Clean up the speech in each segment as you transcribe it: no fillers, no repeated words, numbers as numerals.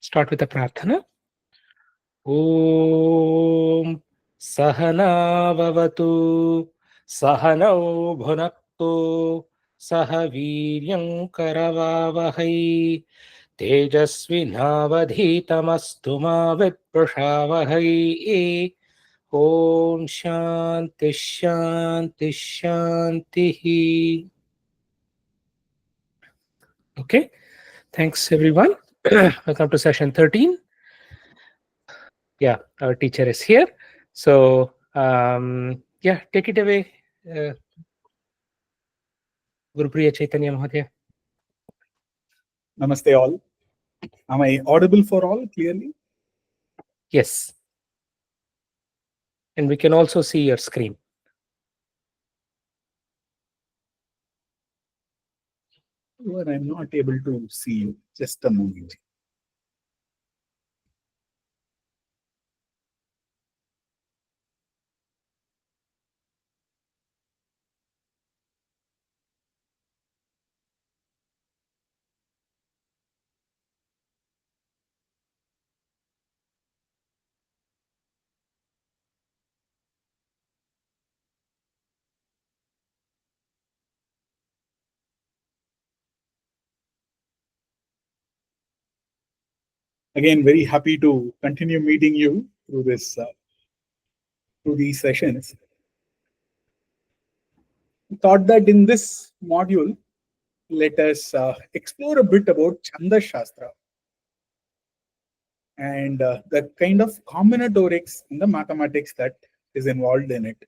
Start with a prarthana. Om Sahana Vavatu Sahanau Bhunaktu Sahaviryam Karavavahai Tejasvinavadhitamastu ma Viprushavahai. Om Shanti Shanti Shanti. Okay, thanks everyone. Welcome to session 13. Yeah, our teacher is here. So, yeah, take it away, Gurupriya Chaitanya Mahodaya. Namaste all. Am I audible for all clearly? Yes. And we can also see your screen. Well, I'm not able to see you. Just a moment. Again, very happy to continue meeting you through through these sessions. I thought that in this module, let us explore a bit about Chandas Shastra and the kind of combinatorics in the mathematics that is involved in it.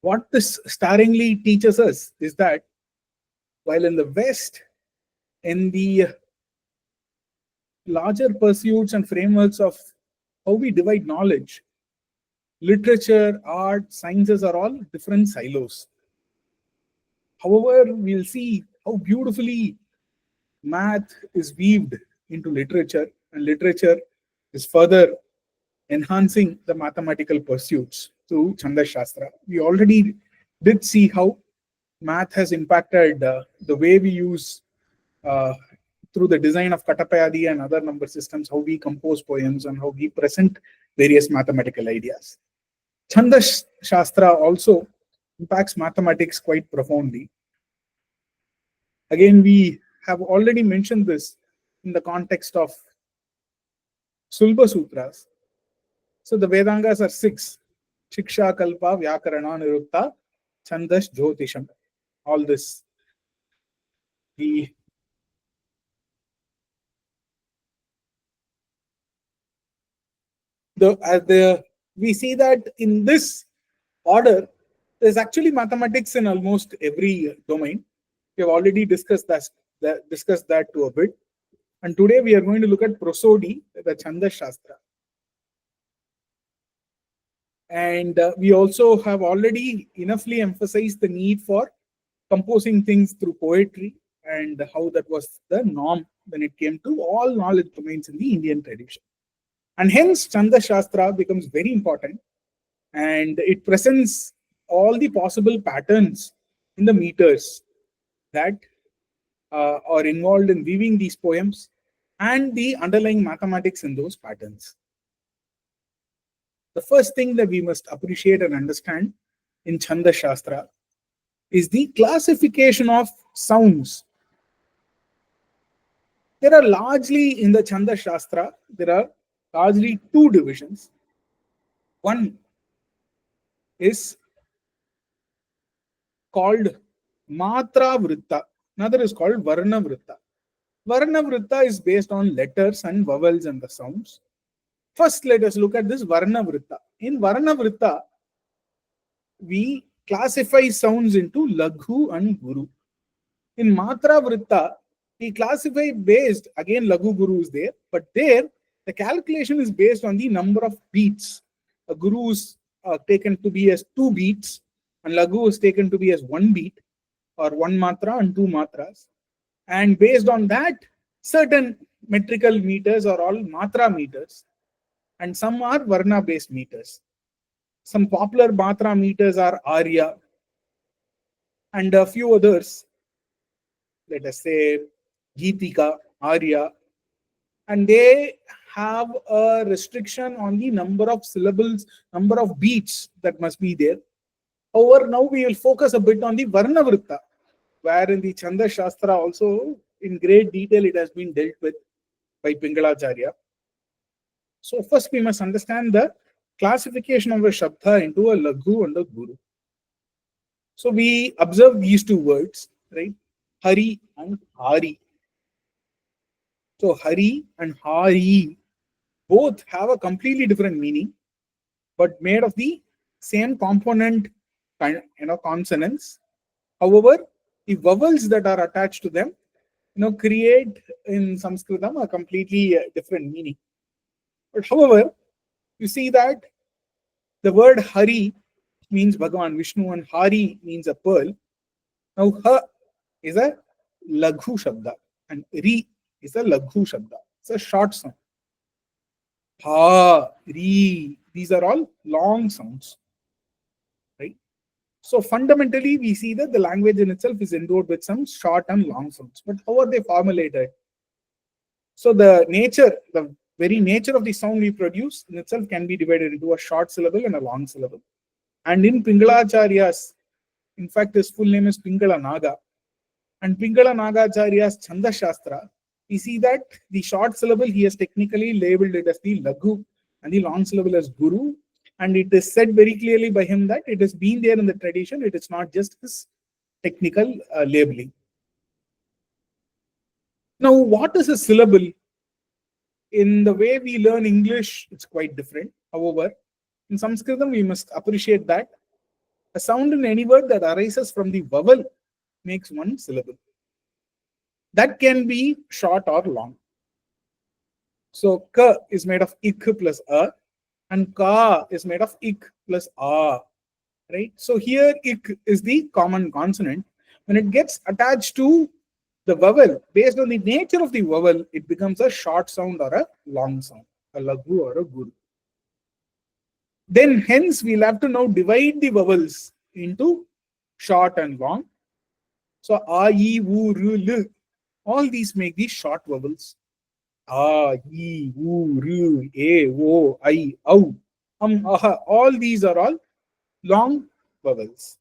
What this startlingly teaches us is that while in the West, in the larger pursuits and frameworks of how we divide knowledge, literature, art, sciences are all different silos. However, we'll see how beautifully math is weaved into literature, and literature is further enhancing the mathematical pursuits through Chandas Shastra. We already did see how math has impacted the way we use uh, through the design of Katapayadi and other number systems, how we compose poems and how we present various mathematical ideas. Chandas Shastra also impacts mathematics quite profoundly. Again, we have already mentioned this in the context of Sulba Sutras. So the Vedangas are 6: Shiksha, Kalpa, Vyakarana, Nirukta, Chandas, Jyotisham. All this. We see that in this order, there's actually mathematics in almost every domain. We have already discussed that to a bit. And today we are going to look at prosody, the Chandas Shastra. And we also have already enoughly emphasized the need for composing things through poetry and how that was the norm when it came to all knowledge domains in the Indian tradition. And hence, Chandas Shastra becomes very important, and it presents all the possible patterns in the meters that are involved in weaving these poems and the underlying mathematics in those patterns. The first thing that we must appreciate and understand in Chandas Shastra is the classification of sounds. There are largely in the Chandas Shastra, there are largely two divisions. One is called Matra Vritta, another is called Varna Vritta. Varna Vritta is based on letters and vowels and the sounds. First, let us look at this Varna Vritta. In Varna Vritta, we classify sounds into Laghu and Guru. In Matra Vritta, we classify based, again Laghu Guru is there, but there the calculation is based on the number of beats. A Guru is taken to be as 2 beats, and Laghu is taken to be as 1 beat, or 1 matra and 2 matras. And based on that, certain metrical meters are all matra meters, and some are varna based meters. Some popular matra meters are Arya, and a few others, let us say Geetika, Arya, and they have a restriction on the number of syllables, number of beats that must be there. However, now we will focus a bit on the Varna Vritta, where in the Chandas Shastra also in great detail it has been dealt with by Pingalacharya. So first we must understand the classification of a Shabda into a Laghu and a Guru. So we observe these two words, right? Hari and Hari. So Hari and Hari both have a completely different meaning, but made of the same component, consonants. However, the vowels that are attached to them, create in Sanskritam a completely different meaning. But however, you see that the word Hari means Bhagavan Vishnu and Hari means a pearl. Now, Ha is a Laghu Shabda and Ri is a Laghu Shabda. It's a short sound. Ha, Ri, these are all long sounds. Right? So fundamentally, we see that the language in itself is endowed with some short and long sounds. But how are they formulated? So the very nature of the sound we produce in itself can be divided into a short syllable and a long syllable. And in Pingalacharya's, in fact, his full name is Pingala Naga, and Pingala Nagacharya's Chanda Shastra, we see that the short syllable he has technically labeled it as the Laghu and the long syllable as Guru. And it is said very clearly by him that it has been there in the tradition, it is not just his technical labeling. Now, what is a syllable? In the way we learn English, it's quite different. However, in Sanskritam, we must appreciate that a sound in any word that arises from the vowel makes one syllable. That can be short or long. So, ka is made of ik plus a, and ka is made of ik plus a. Right? So, here ik is the common consonant. When it gets attached to the vowel, based on the nature of the vowel, it becomes a short sound or a long sound, a laghu or a guru. Then, hence, we'll have to now divide the vowels into short and long. So, a, e, u, ru, l, all these make these short vowels. A, e, u, ru, e, o, I, au, aha. All these are all long vowels.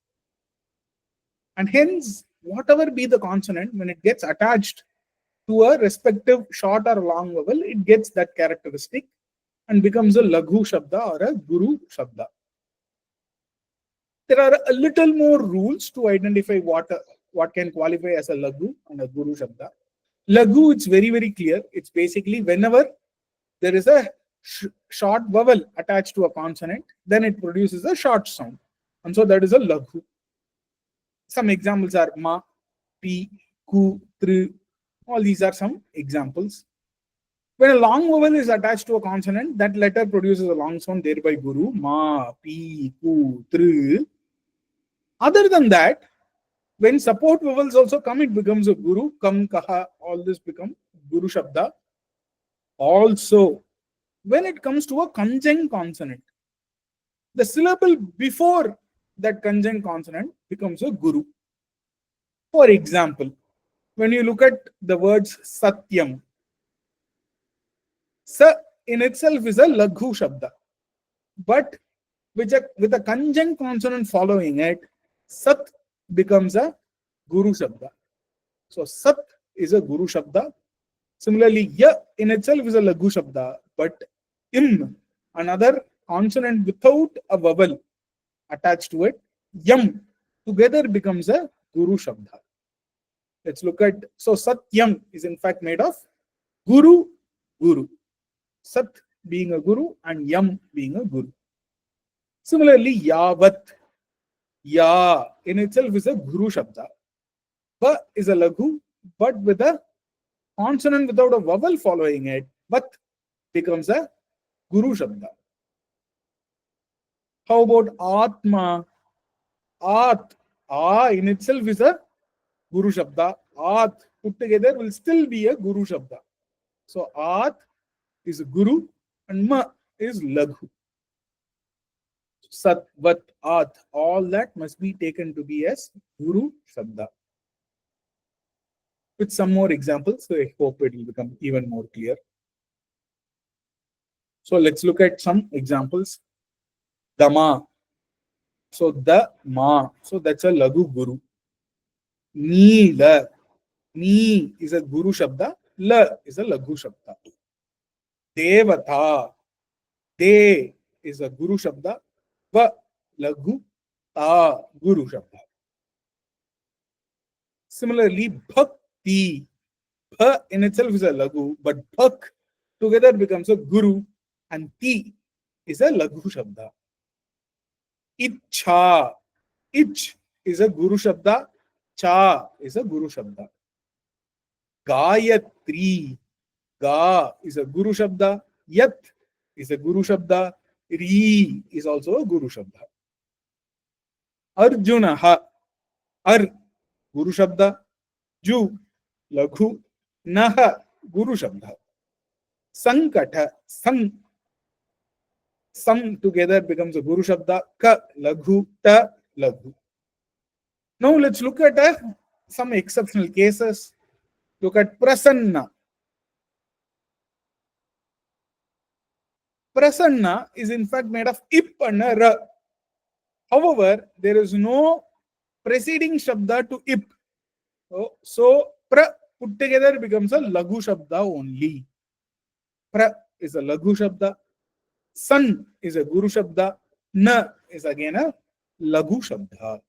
And hence, whatever be the consonant, when it gets attached to a respective short or long vowel, it gets that characteristic and becomes a Laghu Shabda or a Guru Shabda. There are a little more rules to identify what can qualify as a Laghu and a Guru Shabda. Laghu, it's very, very clear. It's basically whenever there is a short vowel attached to a consonant, then it produces a short sound. And so that is a Laghu. Some examples are ma, pi, ku, tru. All these are some examples. When a long vowel is attached to a consonant, that letter produces a long sound, thereby Guru, ma, pi, ku, tru. Other than that, when support vowels also come, it becomes a Guru, kam, kaha, all this become Guru Shabda. Also, when it comes to a conjunct consonant, the syllable before that conjunct consonant becomes a Guru. For example, when you look at the words Satyam, Sa in itself is a Laghu Shabda, but with a conjunct consonant following it, Sat becomes a Guru Shabda. So Sat is a Guru Shabda. Similarly, Ya in itself is a Laghu Shabda, but Im, another consonant without a vowel attached to it, Yam, together becomes a Guru Shabda. Let's look at, so Satyam is in fact made of Guru, Guru. Sat being a Guru and Yam being a Guru. Similarly, Yavat, Ya in itself is a Guru Shabda. Va is a Laghu, but with a consonant without a vowel following it, Vat becomes a Guru Shabda. How about Atma? At, in itself is a Guru Shabda. At put together will still be a Guru Shabda. So At is Guru and Ma is Laghu. Sat, Vat, At, all that must be taken to be as Guru Shabda. With some more examples, so I hope it will become even more clear. So let's look at some examples. Dama. So the ma. So that's a lagu guru. Ni la. Ni is a guru shabda. La is a lagu shabda. Devata. De is a guru shabda. Va lagu. Ta guru shabda. Similarly, bhakti. Bha in itself is a lagu, but bhak together becomes a guru, and ti is a lagu shabda. Ichha. Ich is a guru shabda. Cha is a guru shabda. Gayatri. Ga is a guru shabda. Yat is a guru shabda. Ri is also a guru shabda. Arjunaha. Ar guru shabda. Ju laghu. Naha guru shabda. Sankata. Sam together becomes a guru shabda. Ka laghu. Ta laghu. Now let's look at some exceptional cases. Look at prasanna. Prasanna is in fact made of ip and a ra. However, there is no preceding shabda to ip. So pra put together becomes a lagu shabda only. Pra is a lagu shabda. San is a guru shabda. Na is again a lagu shabda.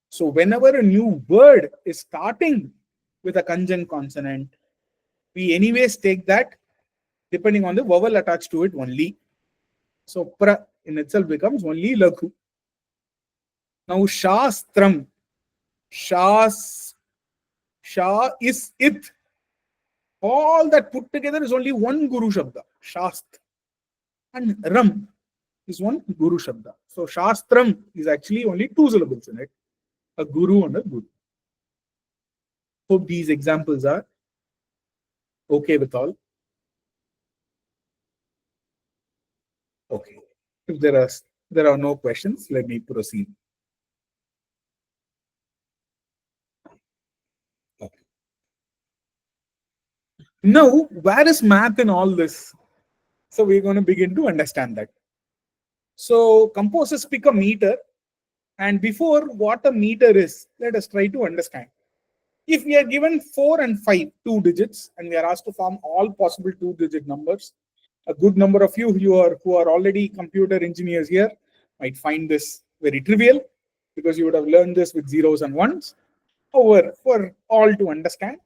So whenever a new word is starting with a conjunct consonant, we anyways take that depending on the vowel attached to it only. So pra in itself becomes only lagu. Now shastram. Sha is it. All that put together is only one guru shabda. Shast. And ram is one guru shabda. So shastram is actually only two syllables in it. A guru and a guru. Hope these examples are okay with all. Okay. If there are no questions, let me proceed. Okay. Now, where is math in all this? So we're going to begin to understand that. So composers pick a meter, and before what a meter is, let us try to understand. If we are given 4 and 5, 2 digits, and we are asked to form all possible 2-digit numbers, a good number of you who are already computer engineers here might find this very trivial because you would have learned this with zeros and ones. However, for all to understand,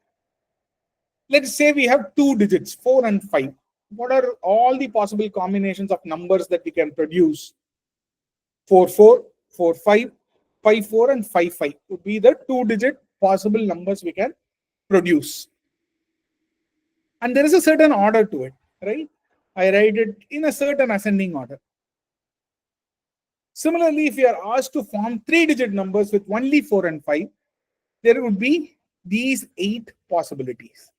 let's say we have 2 digits, 4 and 5. What are all the possible combinations of numbers that we can produce? 4, 4, 4, 5, 5, 4, and 5, 5 would be the 2-digit possible numbers we can produce. And there is a certain order to it, right? I write it in a certain ascending order. Similarly, if you are asked to form 3-digit numbers with only 4 and 5, there would be these 8 possibilities.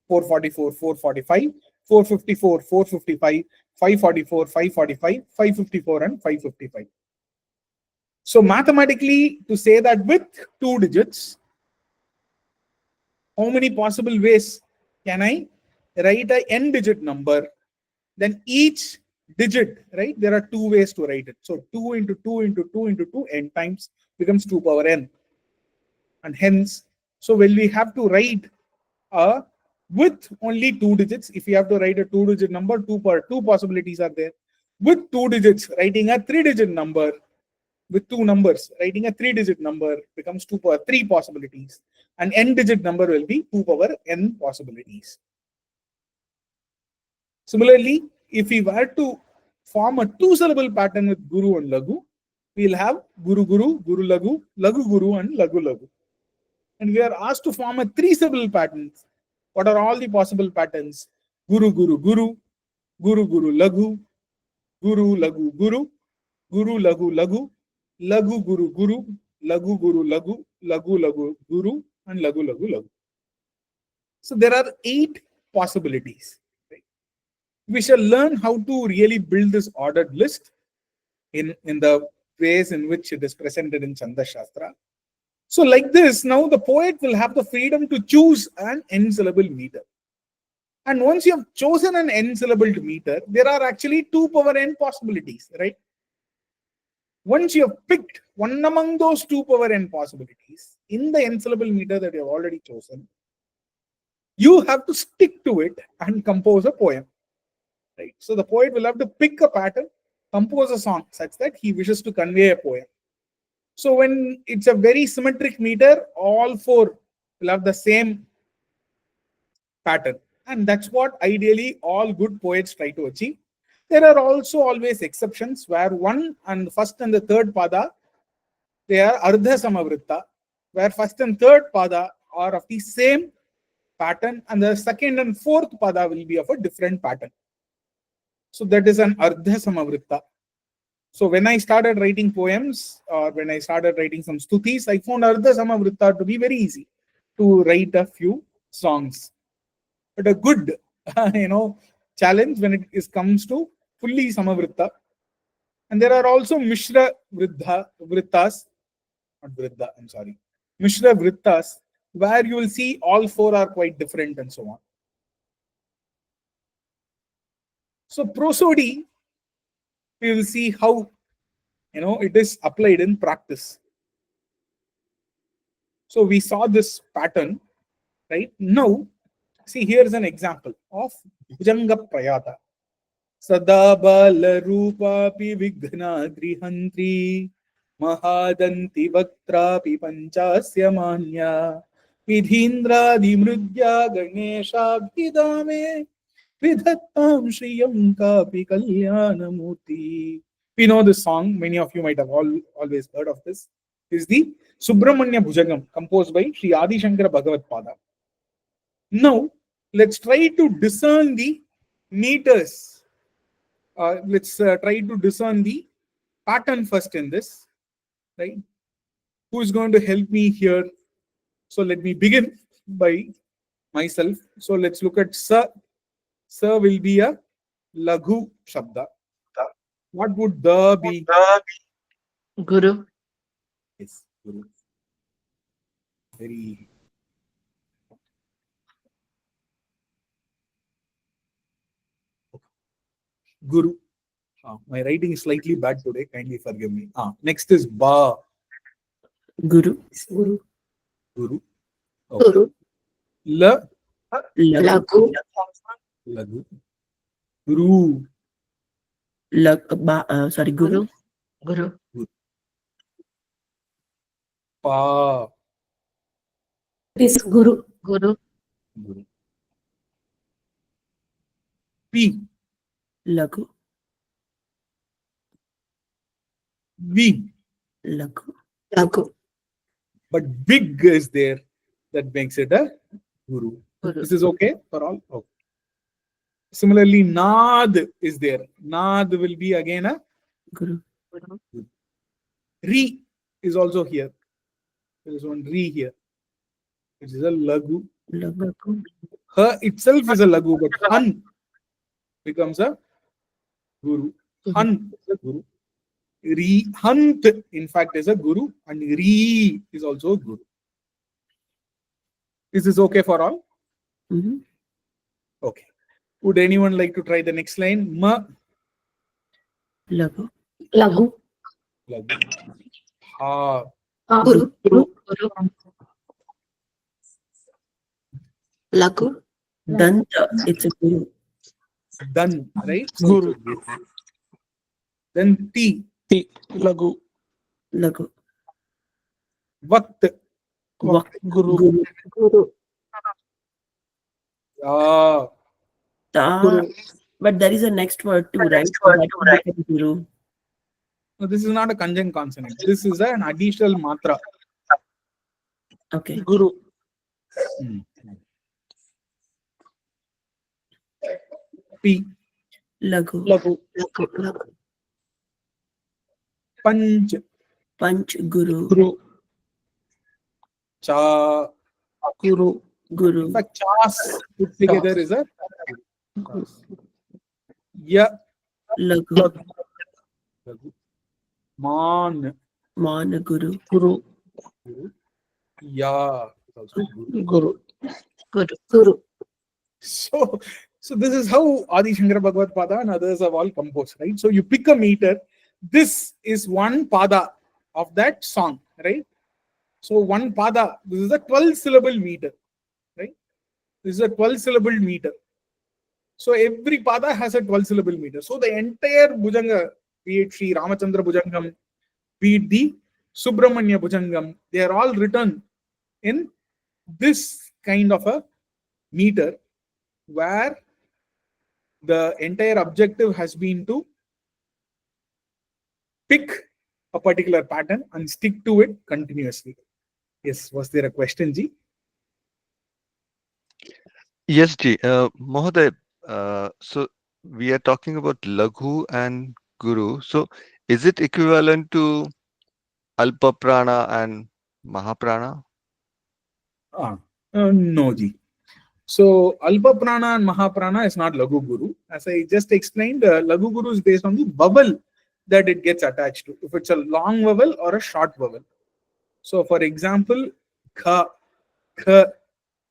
444, 445, 454, 455, 544, 545, 554, and 555. So mathematically, to say that with 2 digits, how many possible ways can I write a n-digit number? Then each digit, right? There are 2 ways to write it. So 2 into 2 into 2 into 2 n times becomes 2 power n. And hence, so when we have to write with only 2 digits, if you have to write a 2-digit number, 2 possibilities are there. With 2 digits, writing a 3-digit number, with 2 numbers, writing a 3-digit number becomes 2 power 3 possibilities. An n-digit number will be 2 power n possibilities. Similarly, if we were to form a 2-syllable pattern with guru and lagu, we'll have guru guru, guru lagu, lagu guru, and lagu lagu. And we are asked to form a 3-syllable pattern. What are all the possible patterns? Guru guru guru, guru guru lagu, guru lagu guru, guru lagu lagu, lagu guru guru, lagu guru lagu, lagu lagu guru, and lagu lagu lagu. So there are 8 possibilities. We shall learn how to really build this ordered list in the ways in which it is presented in Chandas Shastra. So like this, now the poet will have the freedom to choose an n-syllable meter. And once you have chosen an n syllabled meter, there are actually 2 power n possibilities, right? Once you have picked one among those 2 power n possibilities in the n syllable meter that you have already chosen, you have to stick to it and compose a poem, right? So the poet will have to pick a pattern, compose a song such that he wishes to convey a poem. So when it's a very symmetric meter, all 4 will have the same pattern. And that's what ideally all good poets try to achieve. There are also always exceptions where one and first and the third pada, they are ardha samavritta, where first and third pada are of the same pattern and the second and fourth pada will be of a different pattern. So that is an ardha samavritta. So when I started writing poems or when I started writing some stutis, I found ardha samavritta to be very easy to write a few songs. But a good, challenge when it comes to fully samavritta. And there are also mishra vrittas, not vriddha, I'm sorry, mishra vrittas, where you will see all 4 are quite different and so on. So prosody, we will see how it is applied in practice. So we saw this pattern, right? Now, see, here's an example of Bhujanga Prayata. Sada bala rupapi vighna grihantri mahadanti vaktrapi panchasya manya vidhindra dimrudya ganesha bhidame vidhattam shriyam kapi kalyanamurti. We know this song. Many of you might have always heard of this. This is the Subramanya Bhujangam composed by Sri Adi Shankara Bhagavad Pada. Now, let's try to discern the meters. Let's try to discern the pattern first in this, right? Who is going to help me here? So let me begin by myself. So let's look at Sa. Sa will be a Laghu Shabda. What would the be? Guru. Yes, Guru. Very. Guru. My writing is slightly bad today. Kindly forgive me. Next is Ba. Guru. Guru. Guru. Okay. Guru. La. Lagu. Lagu. Guru. Sorry, Guru. Guru. Pa. This Guru. Guru. Guru. P. Lagu. V. Lagu. Lagu. But big is there. That makes it a Guru. Guru. This is okay for all? Okay. Similarly, Nad is there. Nad will be again a Guru. Re is also here. There is one Re here. It is a Lagu. Lagu. Her itself is a Lagu, but Han becomes a Guru. Han is a Guru. Hant, in fact, is a Guru, and Re is also a Guru. Is this okay for all? Mm-hmm. Okay. Would anyone like to try the next line? Ma. Lagu. Lagu. Lagu. Ha. Guru. Guru. Guru. Lagu. Danta. It's a Guru. Dan, right? Guru. Then T. T. Lagu. Lagu. Vakt. Guru. Guru. Guru. Ah. Ta. But there is a next word too, right? So that will become Guru. No, this is not a conjunct consonant. This is an additional matra. Okay. Guru. P. Lagu. Lagu. Lagu. Lagu. Panch. Panch. Guru. Guru. Cha. Guru. Guru. In fact, chas put together is a Ya. Lagu. Lagu. Man. Man. Guru. Guru. Ya. Also Guru. Guru. Guru. Guru. So, so this is how Adi Shankara Bhagavad Pada and others have all composed, right? So you pick a meter. This is one pada of that song, right? So one pada, this is a 12 syllable meter, right? This is a 12 syllable meter. So every pada has a 12 syllable meter. So the entire Bhujanga, be it Sri Ramachandra Bhujangam, be it the Subramanya Bhujangam, they are all written in this kind of a meter where the entire objective has been to pick a particular pattern and stick to it continuously. Yes, was there a question, Ji? Yes, Ji. Mohoday, so we are talking about Laghu and Guru. So is it equivalent to Alpa Prana and Mahaprana? No, Ji. So Alpa Prana and Mahaprana is not Laghu Guru. As I just explained, Laghu Guru is based on the vowel that it gets attached to. If it's a long vowel or a short vowel. So for example, Kha, Kha,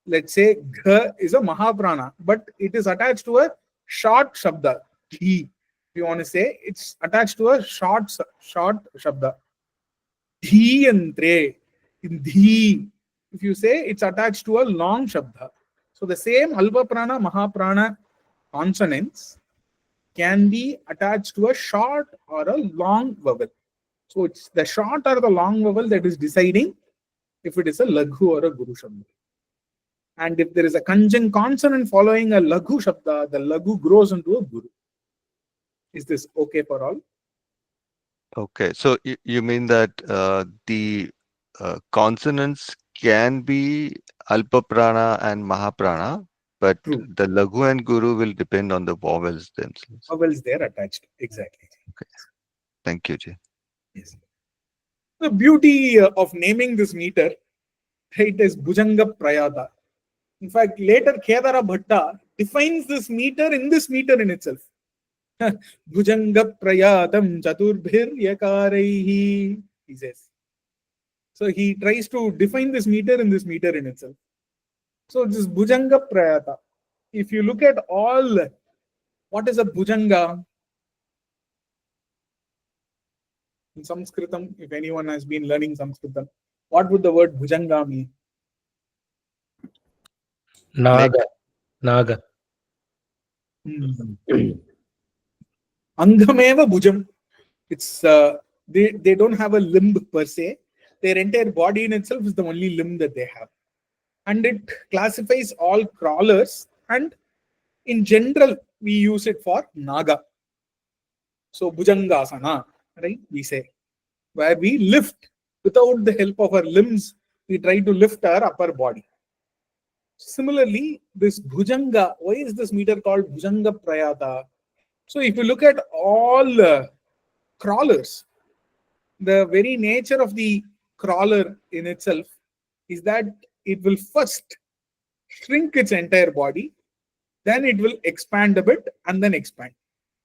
let's say Gha is a Mahaprana, but it is attached to a short Shabda. He, if you want to say, it's attached to a short Shabda. Dhi and Tre. In Dhi, if you say, it's attached to a long Shabda. So the same Alpa Prana, Mahaprana consonants can be attached to a short or a long vowel. So it's the short or the long vowel that is deciding if it is a Laghu or a Guru Shabda. And if there is a conjunct consonant following a Laghu Shabda, the Laghu grows into a Guru. Is this okay for all? Okay, so you mean that the consonants can be Alpa Prana and Mahaprana, but True. the Laghu and Guru will depend on the vowels themselves. Vowels there attached. Exactly. Okay. Thank you, Ji. Yes. The beauty of naming this meter, it is Bhujanga Prayata. In fact, later Kedara Bhatta defines this meter in itself. Bhujanga Prayatam Chaturbhir Yakaraihi, he says. So he tries to define this meter in itself. So this Bhujanga Prayata. If you look at all, what is a Bhujanga? In Sanskritam, if anyone has been learning Sanskritam, what would the word Bhujanga mean? Naga. Naga. Angameva Bhujam. It's they don't have a limb per se. Their entire body in itself is the only limb that they have. And it classifies all crawlers, and in general, we use it for Naga. So Bhujangasana, right? We say, where we lift without the help of our limbs, we try to lift our upper body. Similarly, this Bhujanga, why is this meter called Bhujanga Prayata? So if you look at all crawlers, the very nature of the crawler in itself is that it will first shrink its entire body, then it will expand a bit and then expand.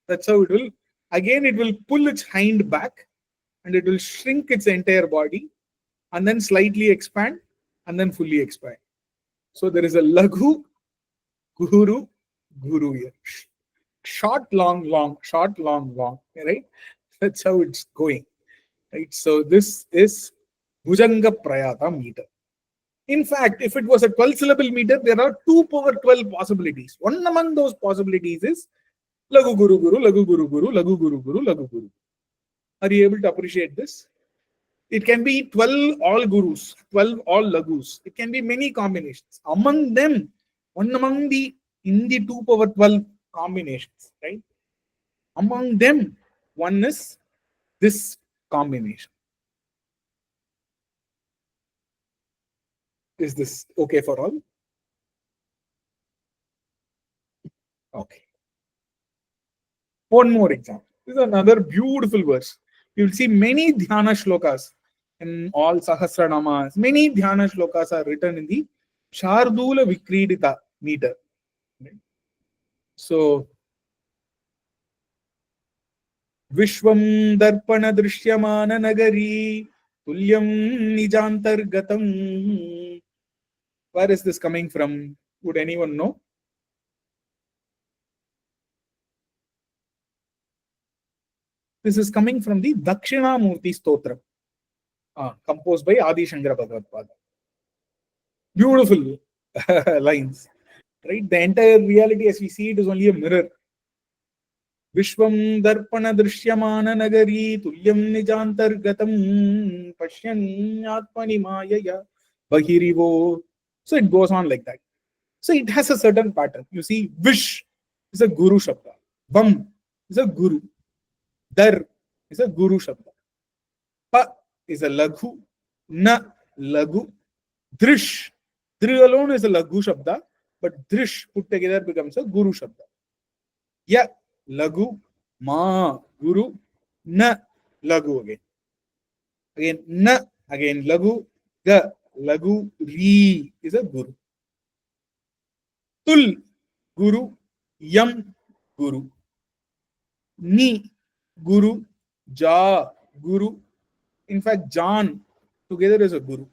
That's how it will. Again, it will pull its hind back and it will shrink its entire body and then slightly expand and then fully expand. So there is a Laghu, Guru, Guru here. Short, long, long, short, long, long, right? That's how it's going, right? So this is Bhujanga Prayata meter. In fact, if it was a 12 syllable meter, there are 2 power 12 possibilities. One among those possibilities is Laghu Guru Guru, Laghu Guru Guru, Laghu Guru Guru, Laghu Guru. Are you able to appreciate this? It can be 12 all Gurus, 12 all Laghus. It can be many combinations. Among them, one among the in the 2 power 12 combinations, right? Among them, one is this combination. Is this okay for all? Okay. One more example. This is another beautiful verse. You'll see many dhyana shlokas in all Sahasranamas. Many dhyana shlokas are written in the Shardula Vikridita meter. So, Vishwam Darpana Drishyamana Nagari Tulyam Nijantargatam. Where is this coming from? Would anyone know? This is coming from the Dakshinamurti Stotram, composed by Adi Shankara Bhagavad. Beautiful lines, right? The entire reality as we see it is only a mirror. Vishwam darpana drishyamana nagari tulyam nijantargatam pashyan atmani mayaya bahirivo. So it goes on like that. So it has a certain pattern. You see, Vish is a Guru Shabda. Vam is a Guru. Dar is a Guru Shabda. Pa is a Laghu. Na Laghu. Drish. Dri alone is a Laghu Shabda, but Drish put together becomes a Guru Shabda. Ya Laghu. Ma Guru. Na Laghu again. Again Na. Again Laghu. Ga Laghu. Ri is a Guru. Tul Guru. Yam Guru. Ni Guru. Ja Guru. In fact, Jan together is a Guru.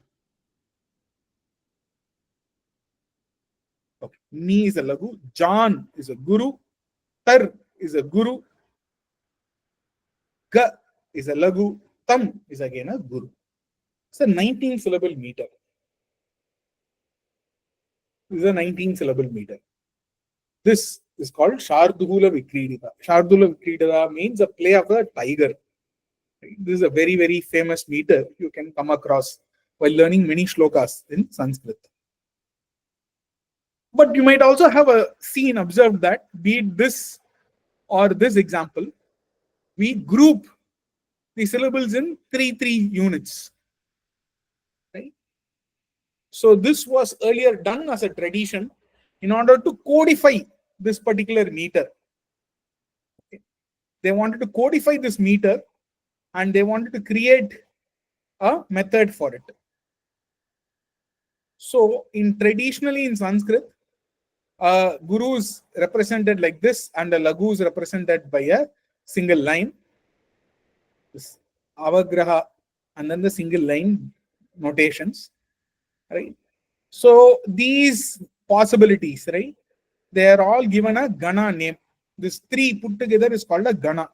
Okay. Ni is a Laghu. Jan is a Guru. Tar is a Guru. Ga is a Laghu. Tam is again a Guru. It's a 19 syllable meter. This is a 19 syllable meter. This is called Shardula Vikridita. Shardula Vikridita means a play of a tiger. This is a very, very famous meter you can come across while learning many shlokas in Sanskrit. But you might also have observed that, be it this or this example, we group the syllables in three units. Right? So this was earlier done as a tradition in order to codify this particular meter. Okay. They wanted to codify this meter and they wanted to create a method for it. So traditionally in Sanskrit, Guru is represented like this and a Laghu is represented by a single line. This Avagraha and then the single line notations. Right? So these possibilities, right? They are all given a Gana name. This three put together is called a Gana.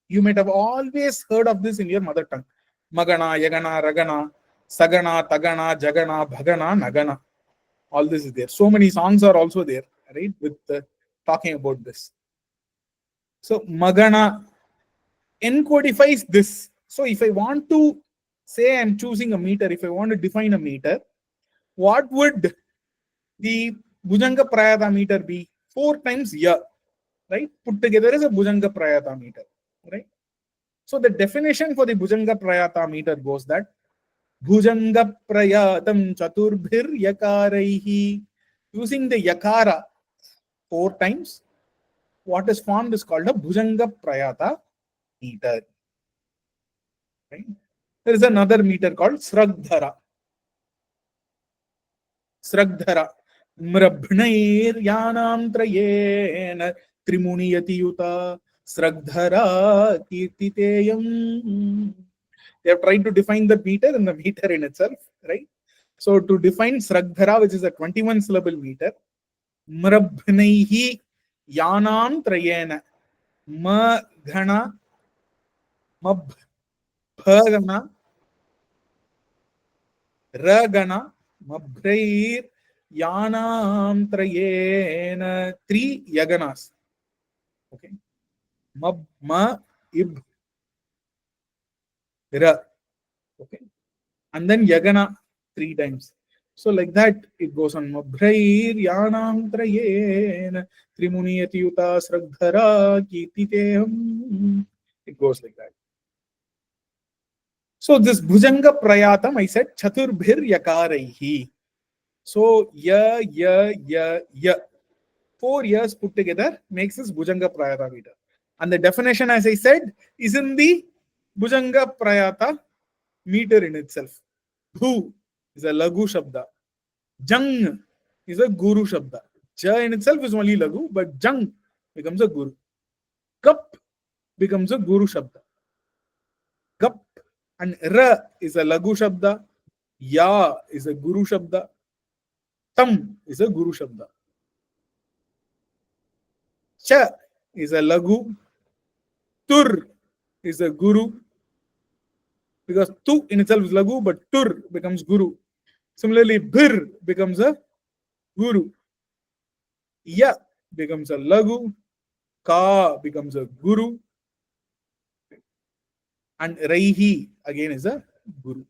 You might have always heard of this in your mother tongue. Magana, Yagana, Ragana, Sagana, Tagana, Jagana, Bhagana, Nagana. All this is there. So many songs are also there, right? With talking about this. So Magana encodifies this. So if I want to say I'm choosing a meter, if I want to define a meter, what would the Bhujanga Prayata meter be? 4 times Ya, right? Put together is a Bhujanga Prayata meter, right? So the definition for the Bhujanga Prayata meter goes that Bhujanga Prayatam Chaturbhir Yakaraihi. Using the Yakara 4 times, what is formed is called a Bhujanga Prayata meter. Right? There is another meter called Sragdhara. Sragdhara. Mrabhnair Yanam Trayena Trimuniyati Yuta Sragdhara Kirtiteyam. They have tried to define the meter and the meter in itself, right? So to define Sragdhara, which is a 21 syllable meter, Mrabhnaihi Yanam Trayena. Maghana, Mabhagana, Ragana, Mabhrair, Yanam Trayena. 3 Yaganas. Okay. Mab, Ma, Ib, Ra. Okay. And then Yagana 3 times. So like that it goes on. Mabhrair Yanam Trayena Trimuniyati Yuta Sragdhara Kirtiteham. It goes like that. So this Bhujanga Prayatam, I said Chaturbhir Yakaraihi. So Ya. 4 years put together makes this Bhujanga Prayata meter. And the definition, as I said, is in the Bhujanga Prayata meter in itself. Bhu is a Laghu Shabda. Jang is a Guru Shabda. Ja in itself is only Laghu, but Jang becomes a Guru. Kap becomes a Guru Shabda. Kap and Ra is a Laghu Shabda. Ya is a Guru Shabda. Tam is a Guru Shabda. Cha is a Laghu. Tur is a guru, because tu in itself is lagu, but tur becomes guru. Similarly, bir becomes a guru. Ya becomes a lagu. Ka becomes a guru. And Raihi again is a guru.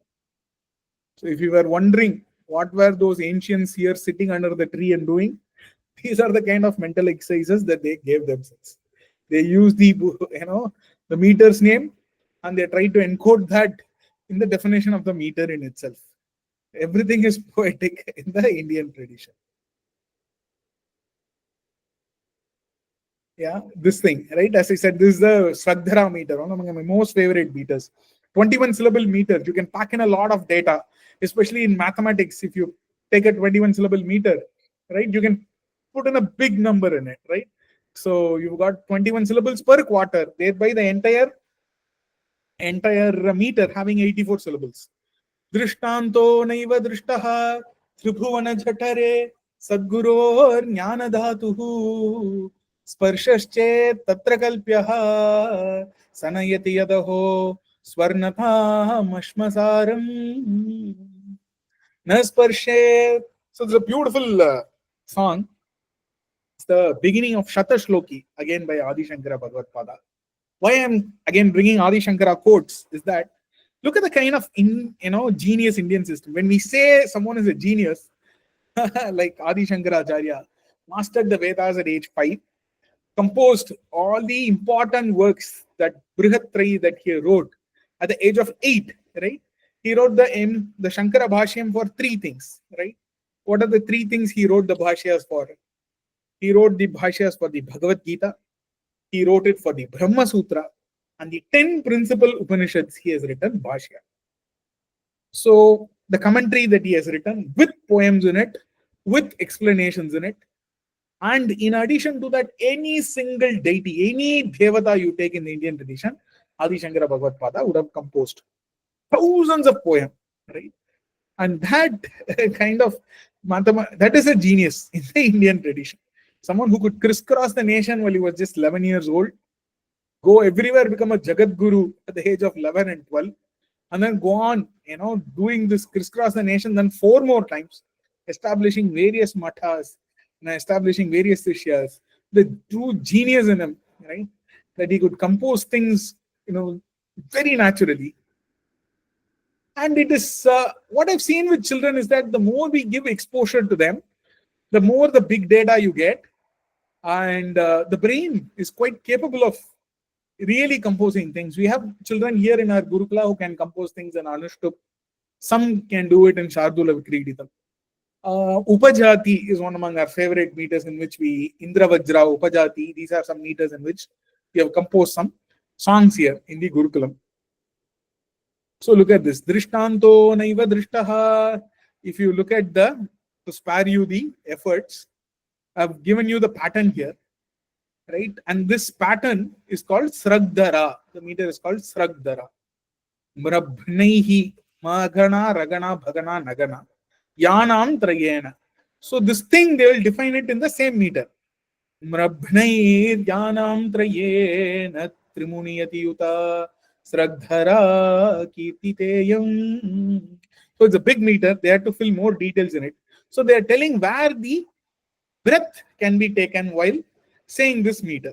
So if you were wondering what were those ancients here sitting under the tree and doing, these are the kind of mental exercises that they gave themselves. They use the the meter's name and they try to encode that in the definition of the meter in itself. Everything is poetic in the Indian tradition. Yeah, this thing, right? As I said, this is the Shraddhara meter, one of my most favorite meters. 21 syllable meter, you can pack in a lot of data, especially in mathematics. If you take a 21 syllable meter, right, you can put in a big number in it, right? So you've got 21 syllables per quarter, thereby the entire meter having 84 syllables. Drishtanto naiva drishtaha tribhuvana jhatare sadguror jnana dhatuhu स्पर्शश्चेत् तत्र कल्प्यः सनयति यदहो स्वर्णथामश्मसारम् न स्पर्शे. So it's a beautiful song. It's the beginning of Shatashloki, again by Adi Shankara Bhagavad Pada. Why I'm again bringing Adi Shankara quotes is that look at the kind of genius Indian system. When we say someone is a genius, like Adi Shankaracharya, mastered the Vedas at age 5, composed all the important works that Brihatrayi that he wrote at the age of 8, right? He wrote the Shankara Bhashyam for 3 things, right? What are the 3 things he wrote the Bhashyas for? He wrote the Bhashyas for the Bhagavad Gita, he wrote it for the Brahma Sutra, and the 10 principal Upanishads he has written Bhashya. So the commentary that he has written with poems in it, with explanations in it, and in addition to that, any single deity, any devata you take in the Indian tradition, Adi Shankara Bhagavad Pada would have composed thousands of poems, right? And that kind of that is a genius in the Indian tradition. Someone who could crisscross the nation while he was just 11 years old, go everywhere, become a Jagat Guru at the age of 11 and 12, and then go on, doing this crisscross the nation, then 4 more times, establishing various mathas, establishing various sishyas. The true genius in him, right? That he could compose things, very naturally. And it is what I've seen with children is that the more we give exposure to them, the more the big data you get, and the brain is quite capable of really composing things. We have children here in our Gurukula who can compose things in Anushtup. Some can do it in Shardula Vikriditam. Upajati is one among our favorite meters in which we Indra Vajra, Upajati. These are some meters in which we have composed some songs here in the Gurukulam. So look at this. Drishtanto naiva drishtaha. If you look at to spare you the efforts, I've given you the pattern here, right? And this pattern is called Sragdara. The meter is called Sragdara. Mrabhnaihi Magana Ragana Bhagana Nagana Yanam Trayena. So this thing they will define it in the same meter. Mrabhnair Yanam Trayena Trimuniyati Yuta Sragdhara Kirtiteyam. So it's a big meter. They have to fill more details in it. So they are telling where the breath can be taken while saying this meter.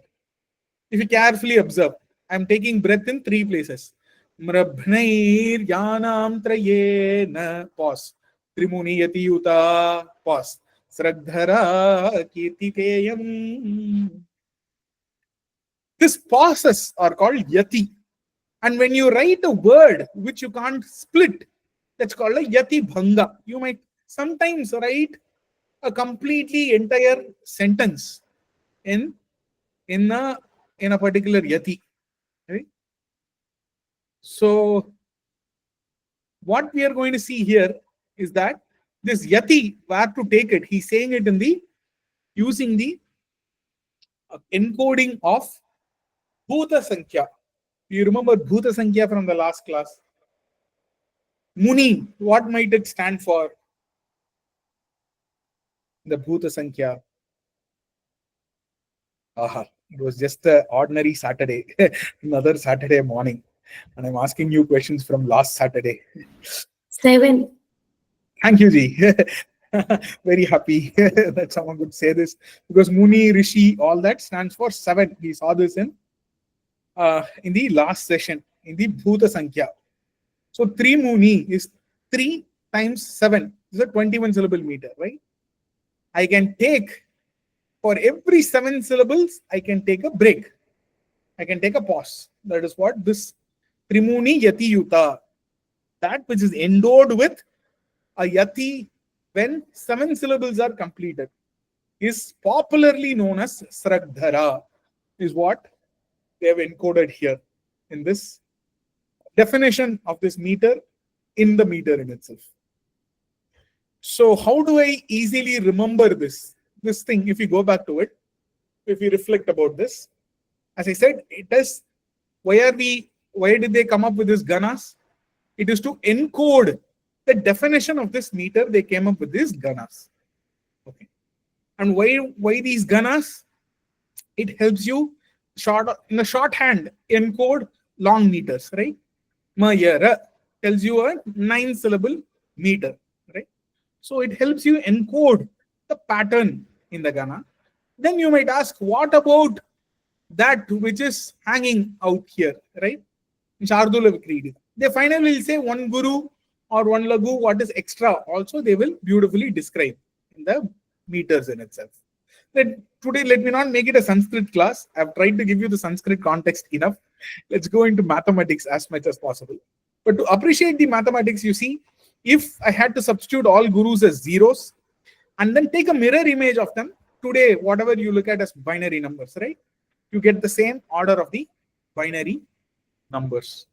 If you carefully observe, I'm taking breath in 3 places. Mrabhnair Yanam Trayena, pause. Trimuniyati Yuta, pause. Sragdhara Kirtiteyam. These pauses are called Yati. And when you write a word which you can't split, that's called a Yati Bhanga. You might sometimes write a completely entire sentence in a particular Yati. Right? So what we are going to see here is that this Yati, where to take it, he's saying it in using the encoding of Bhuta Sankhya. You remember Bhuta Sankhya from the last class? Muni, what might it stand for? The Bhuta Sankhya. Aha, It was just an ordinary Saturday, another Saturday morning. And I'm asking you questions from last Saturday. 7. Thank you, Ji. Very happy that someone could say this, because Muni, Rishi, all that stands for 7. We saw this in the last session, in the Bhuta Sankhya. So 3 Muni is 3 times 7. This is a 21 syllable meter, right? I can take, for every 7 syllables, I can take a break. I can take a pause. That is what this Trimuni Yati Yuta, that which is endowed with a Yati when 7 syllables are completed, is popularly known as Sragdhara, is what they have encoded here in this definition of this meter in the meter in itself. So how do I easily remember this thing? If you go back to it, if you reflect about this, as I said, it is, why did they come up with this ganas? It is to encode the definition of this meter. They came up with these ganas. Okay. And why these ganas? It helps you in a shorthand encode long meters, right? Mayara tells you a 9 syllable meter, right? So it helps you encode the pattern in the Gana. Then you might ask, what about that which is hanging out here, right? Shardula Vikridi. They finally will say one guru or one lagu, what is extra, also they will beautifully describe in the meters in itself. Today, let me not make it a Sanskrit class. I've tried to give you the Sanskrit context enough. Let's go into mathematics as much as possible. But to appreciate the mathematics, you see, if I had to substitute all gurus as zeros and then take a mirror image of them, today, whatever you look at as binary numbers, right? You get the same order of the binary numbers.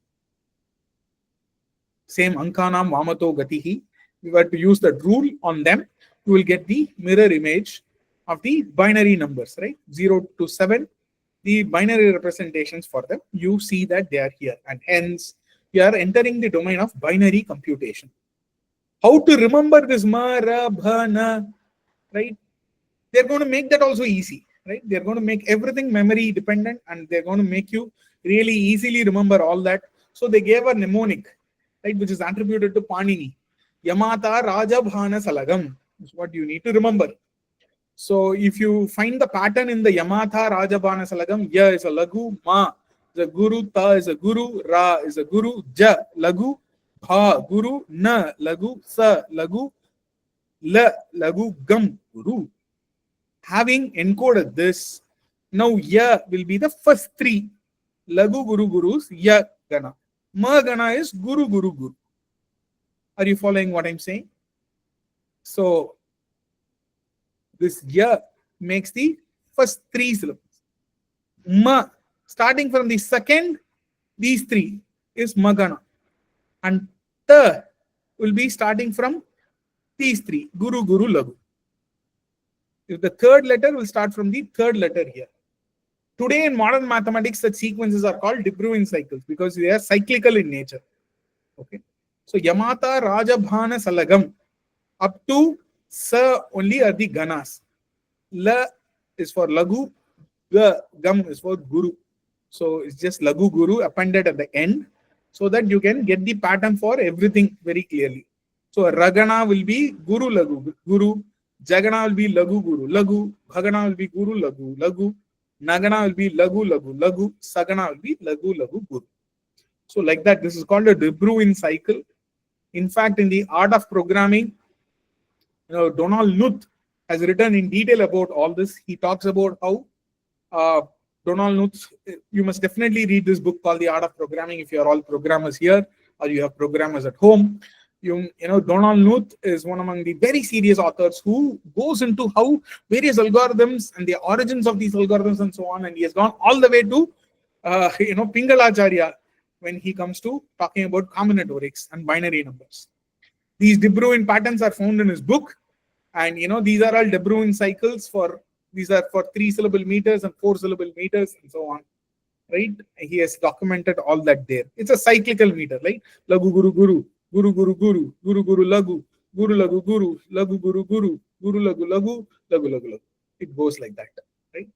Same Ankanam Vamato Gatihi. We were to use that rule on them, you will get the mirror image of the binary numbers, right? 0 to 7, the binary representations for them, you see that they are here. And hence, you are entering the domain of binary computation. How to remember this ma, ra, bha, na, right? They're going to make that also easy, right? They're going to make everything memory dependent, and they're going to make you really easily remember all that. So they gave a mnemonic, right, which is attributed to Panini. Yamata Rajabhana Salagam is what you need to remember. So if you find the pattern in the Yamatha Rajabhana Salagam, Ya is a lagu, Ma is a guru, Ta is a guru, Ra is a guru, Ja lagu, Bha guru, Na lagu, Sa lagu, La lagu, Gam guru. Having encoded this, now Ya will be the first 3 lagu guru gurus, Ya gana. Ma gana is guru guru guru. Are you following what I'm saying? So this Ya makes the first 3 syllables. Ma, starting from the second, these 3 is Magana. And Ta will be starting from these 3, Guru, Guru, Lagu. If the third letter will start from the third letter here. Today in modern mathematics, such sequences are called de Bruijn cycles because they are cyclical in nature. Okay. So Yamata Rajabhana Salagam up to Sa only are the ganas. La is for Lagu, the Gam is for Guru. So it's just Lagu Guru appended at the end so that you can get the pattern for everything very clearly. So Ragana will be Guru Lagu, Guru. Jagana will be Lagu Guru, Lagu. Bhagana will be Guru Lagu, Lagu. Nagana will be Lagu Lagu, Lagu. Sagana will be Lagu Lagu Guru. So like that, this is called a de Bruijn cycle. In fact, in the art of programming, Donald Knuth has written in detail about all this. He talks about how Donald Knuth, you must definitely read this book called The Art of Programming if you are all programmers here or you have programmers at home. Donald Knuth is one among the very serious authors who goes into how various algorithms and the origins of these algorithms and so on. And he has gone all the way to, Pingalacharya when he comes to talking about combinatorics and binary numbers. These de Bruijn patterns are found in his book. And, these are all de Bruijn cycles these are for 3 syllable meters and 4 syllable meters and so on. Right? He has documented all that there. It's a cyclical meter, right? Lagu Guru Guru. Guru Guru Guru, Guru Guru Lagu, Guru Lagu Guru, Lagu Guru Guru, Guru Lagu Lagu, Lagu Lagu Lagu. It goes like that, right?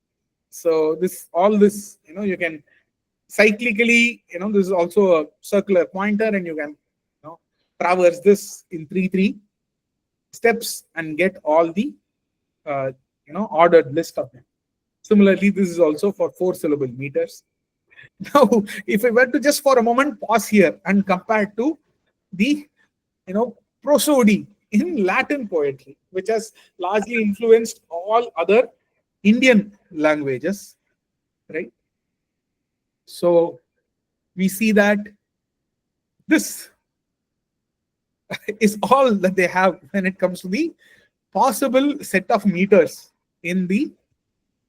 So all this, you can cyclically, this is also a circular pointer, and you can, traverse this in three steps and get all the, ordered list of them. Similarly, this is also for 4-syllable meters. Now, if I were to just for a moment pause here and compare to the, prosody in Latin poetry, which has largely influenced all other Indian languages, right? So we see that this is all that they have when it comes to the possible set of meters in the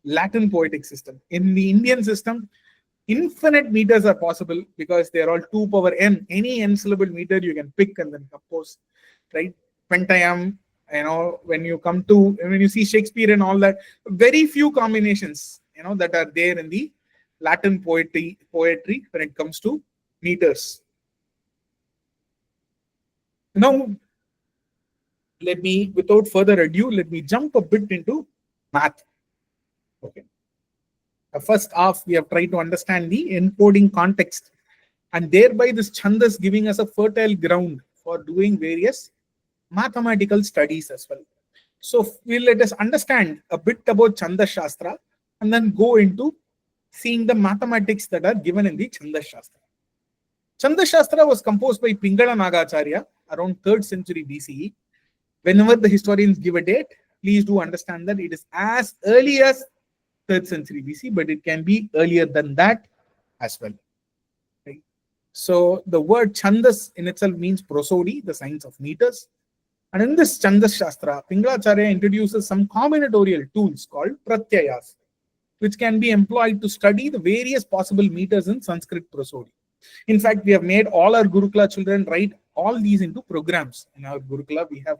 Latin poetic system. In the Indian system, infinite meters are possible because they are all 2 power n. Any n syllable meter you can pick and then compose, right? Pentayam, when you see Shakespeare and all that, very few combinations, that are there in the Latin poetry when it comes to meters. Now, without further ado, let me jump a bit into math. Okay. The first half, we have tried to understand the encoding context, and thereby this Chandas giving us a fertile ground for doing various mathematical studies as well. So let us understand a bit about Chandas Shastra and then go into seeing the mathematics that are given in the Chandas Shastra. Chandas Shastra was composed by Pingala Nagacharya around 3rd century BCE. Whenever the historians give a date, please do understand that it is as early as 3rd century BC, but it can be earlier than that as well. Right? So the word Chandas in itself means prosody, the science of meters. And in this Chandas Shastra, Pingalacharya introduces some combinatorial tools called pratyayas, which can be employed to study the various possible meters in Sanskrit prosody. In fact, we have made all our Gurukula children write all these into programs. In our Gurukula, we have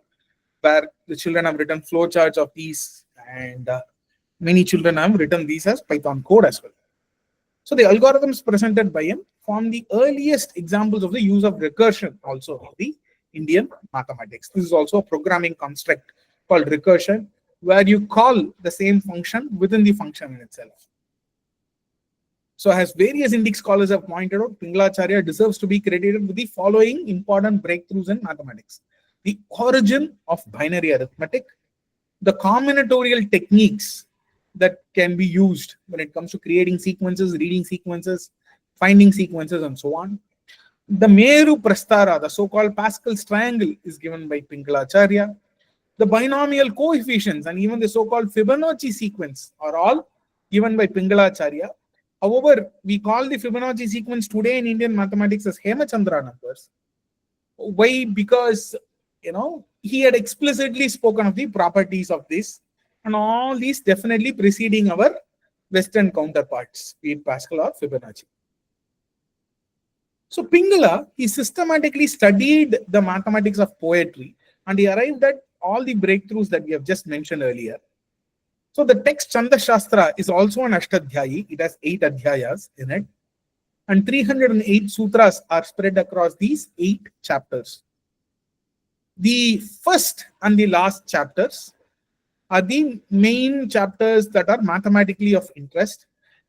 where the children have written flowcharts of these, and many children have written these as Python code as well. So the algorithms presented by him form the earliest examples of the use of recursion also in the Indian mathematics. This is also a programming construct called recursion, where you call the same function within the function in itself. So as various Indic scholars have pointed out, Pingalacharya deserves to be credited with the following important breakthroughs in mathematics: the origin of binary arithmetic, the combinatorial techniques that can be used when it comes to creating sequences, reading sequences, finding sequences, and so on. The Meru Prastara, the so-called Pascal's triangle, is given by Pingalacharya. The binomial coefficients and even the so-called Fibonacci sequence are all given by Pingalacharya. However, we call the Fibonacci sequence today in Indian mathematics as Hemachandra numbers. Why? Because he had explicitly spoken of the properties of this, and all these definitely preceding our Western counterparts, be it Pascal or Fibonacci. So Pingala, he systematically studied the mathematics of poetry, and he arrived at all the breakthroughs that we have just mentioned earlier. So the text Chandas Shastra is also an Ashtadhyayi. It has 8 adhyayas in it, and 308 sutras are spread across these 8 chapters. The first and the last chapters are the main chapters that are mathematically of interest.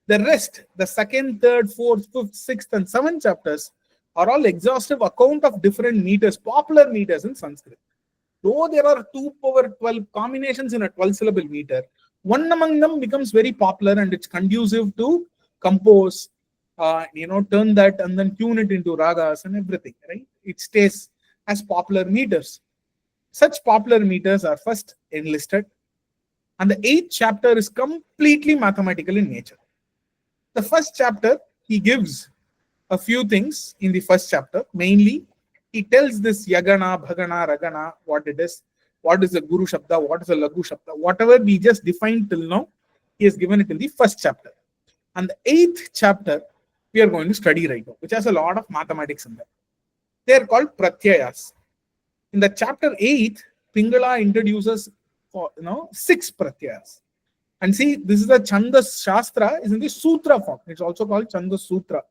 The rest, the 2nd, 3rd, 4th, 5th, 6th, and 7th chapters are all exhaustive account of different meters, popular meters in Sanskrit. Though there are 2 power 12 combinations in a 12-syllable meter, one among them becomes very popular, and it's conducive to compose, turn that and then tune it into ragas and everything, right? It stays as popular meters. Such popular meters are first enlisted, and the 8th chapter is completely mathematical in nature. The first chapter, he gives a few things in the first chapter. Mainly, he tells this Yagana, Bhagana, Ragana, what it is, what is the Guru Shabda, what is the Lagu Shabda, whatever we just defined till now, he has given it in the first chapter. And the 8th chapter, we are going to study right now, which has a lot of mathematics in there. They are called Pratyayas. In the chapter 8, Pingala introduces 6 Pratyayas. And see, this is the Chandas Shastra, is in the Sutra form. It's also called Chandas Sutra.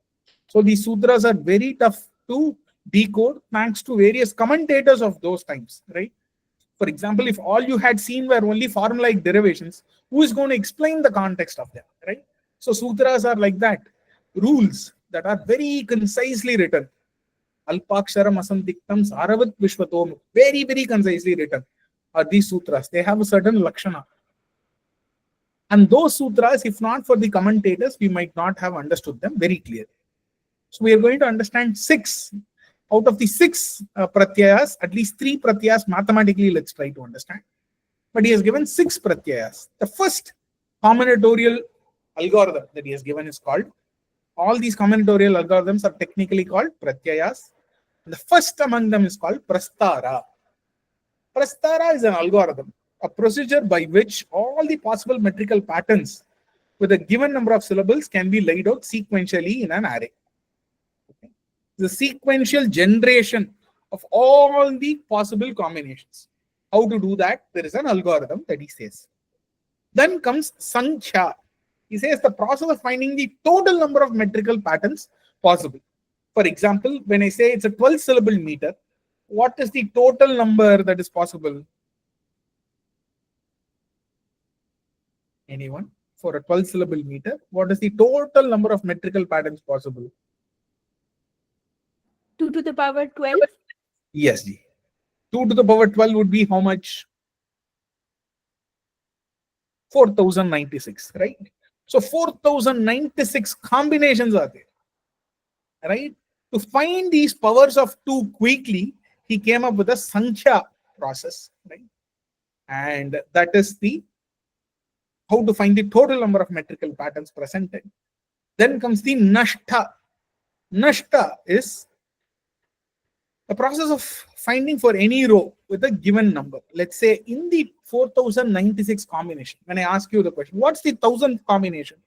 So these sutras are very tough to decode thanks to various commentators of those times, right? For example, if all you had seen were only formulaic derivations, who is going to explain the context of them, right? So sutras are like that, rules that are very concisely written. Alpaksharam asantiktam saravat vishvatom, very, very concisely written are these sutras. They have a certain lakshana. And those sutras, if not for the commentators, we might not have understood them very clearly. So we are going to understand 6 out of the 6 pratyayas, at least 3 pratyayas mathematically, let's try to understand. But he has given 6 pratyayas. The first combinatorial algorithm that he has given is called, all these combinatorial algorithms are technically called pratyayas. The first among them is called prastara. Prastara is an algorithm, a procedure by which all the possible metrical patterns with a given number of syllables can be laid out sequentially in an array. Okay. The sequential generation of all the possible combinations. How to do that? There is an algorithm that he says. Then comes Sankhya. He says the process of finding the total number of metrical patterns possible. For example, when I say it's a 12-syllable meter, what is the total number that is possible? Anyone? For a 12-syllable meter, what is the total number of metrical patterns possible? 2 to the power 12. Yes, G. 2 to the power 12 would be how much? 4096, right? So 4096 combinations are there, right? To find these powers of 2 quickly, he came up with a Sankhya process, right? And that is the how to find the total number of metrical patterns presented. Then comes the Nashta. Nashta is the process of finding for any row with a given number. Let's say in the 4096 combination, when I ask you the question, what's the 1000th combination?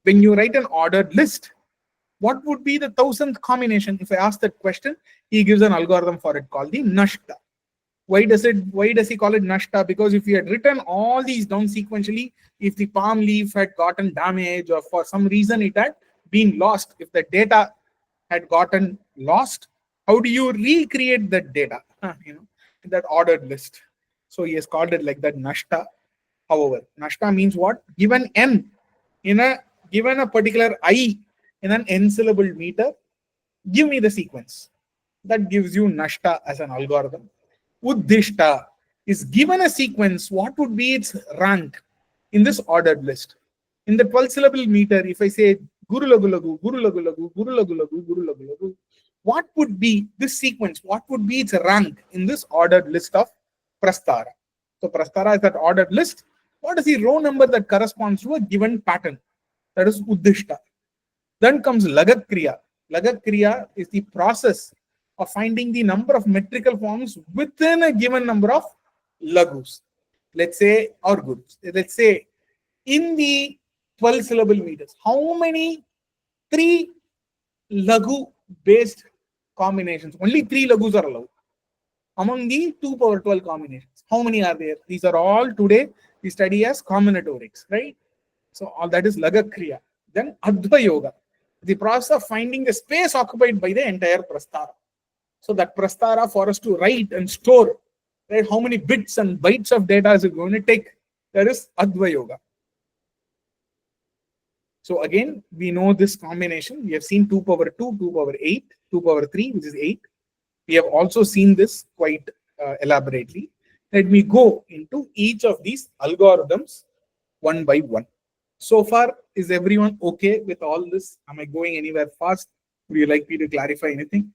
When you write an ordered list, what would be the 1000th combination? If I ask that question, he gives an algorithm for it called the Nashta. Why does he call it Nashta? Because if he had written all these down sequentially, if the palm leaf had gotten damaged or for some reason it had been lost, if the data had gotten lost, how do you recreate that data? In that ordered list. So he has called it like that, Nashta. However, Nashta means what? Given n, given a particular I in an n-syllable meter, give me the sequence. That gives you Nashta as an algorithm. Uddishta is given a sequence, what would be its rank in this ordered list? In the 12-syllable meter, if I say Guru Lagu Lagu, Guru Lagu Lagu, Guru Lagu Lagu, Guru Lagu Lagu, what would be this sequence? What would be its rank in this ordered list of Prastara? So Prastara is that ordered list. What is the row number that corresponds to a given pattern? That is Uddishta. Then comes Lagat Kriya. Lagat Kriya is the process of finding the number of metrical forms within a given number of lagus. Let's say, or gurus. Let's say in the 12-syllable meters, how many 3 lagu based combinations? Only 3 lagus are allowed among the 2 power 12 combinations. How many are there? These are all today we study as combinatorics, right? So all that is Lagat Kriya. Then Adva Yoga, the process of finding the space occupied by the entire Prastara. So that Prastara for us to write and store, right, how many bits and bytes of data is it going to take? That is Adva Yoga. So again, we know this combination. We have seen 2 power 2, 2 power 8, 2 power 3, which is 8. We have also seen this quite elaborately. Let me go into each of these algorithms one by one. So far, is everyone okay with all this? Am I going anywhere fast? Would you like me to clarify anything?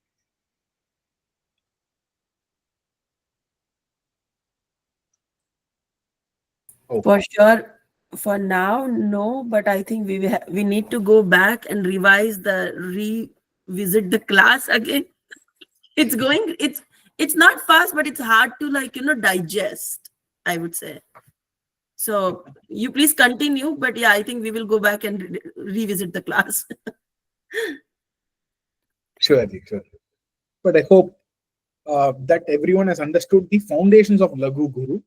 For sure, for now, no. But I think we need to go back and revisit the class again. It's not fast, but it's hard to digest, I would say. So you please continue, but yeah, I think we will go back and revisit the class. Sure. But I hope that everyone has understood the foundations of Lagu Guru.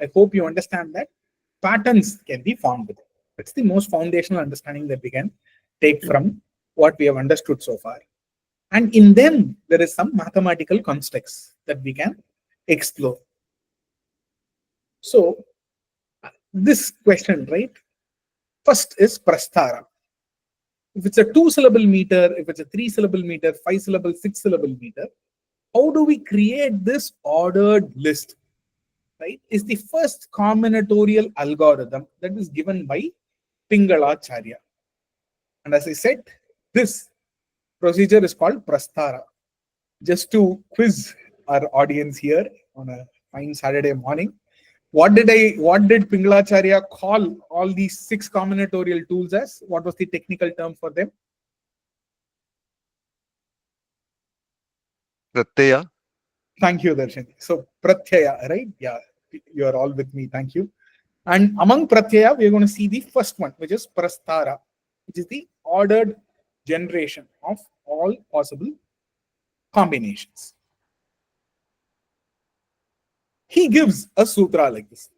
I hope you understand that patterns can be formed with it. That's the most foundational understanding that we can take from what we have understood so far. And in them, there is some mathematical constructs that we can explore. So this question, right? First is prasthara. If it's a 2-syllable meter, if it's a 3-syllable meter, 5-syllable, 6-syllable meter, how do we create this ordered list? Right? Is the first combinatorial algorithm that is given by Pingalacharya. And as I said, this procedure is called prasthara. Just to quiz our audience here on a fine Saturday morning, what did Pingalacharya call all these 6 combinatorial tools as? What was the technical term for them? Pratyaya. Thank you, Darshan. So pratyaya, right? Yeah, you are all with me. Thank you. And among pratyaya, we are going to see the first one, which is prasthara, which is the ordered generation of all possible combinations. He gives a sutra like this: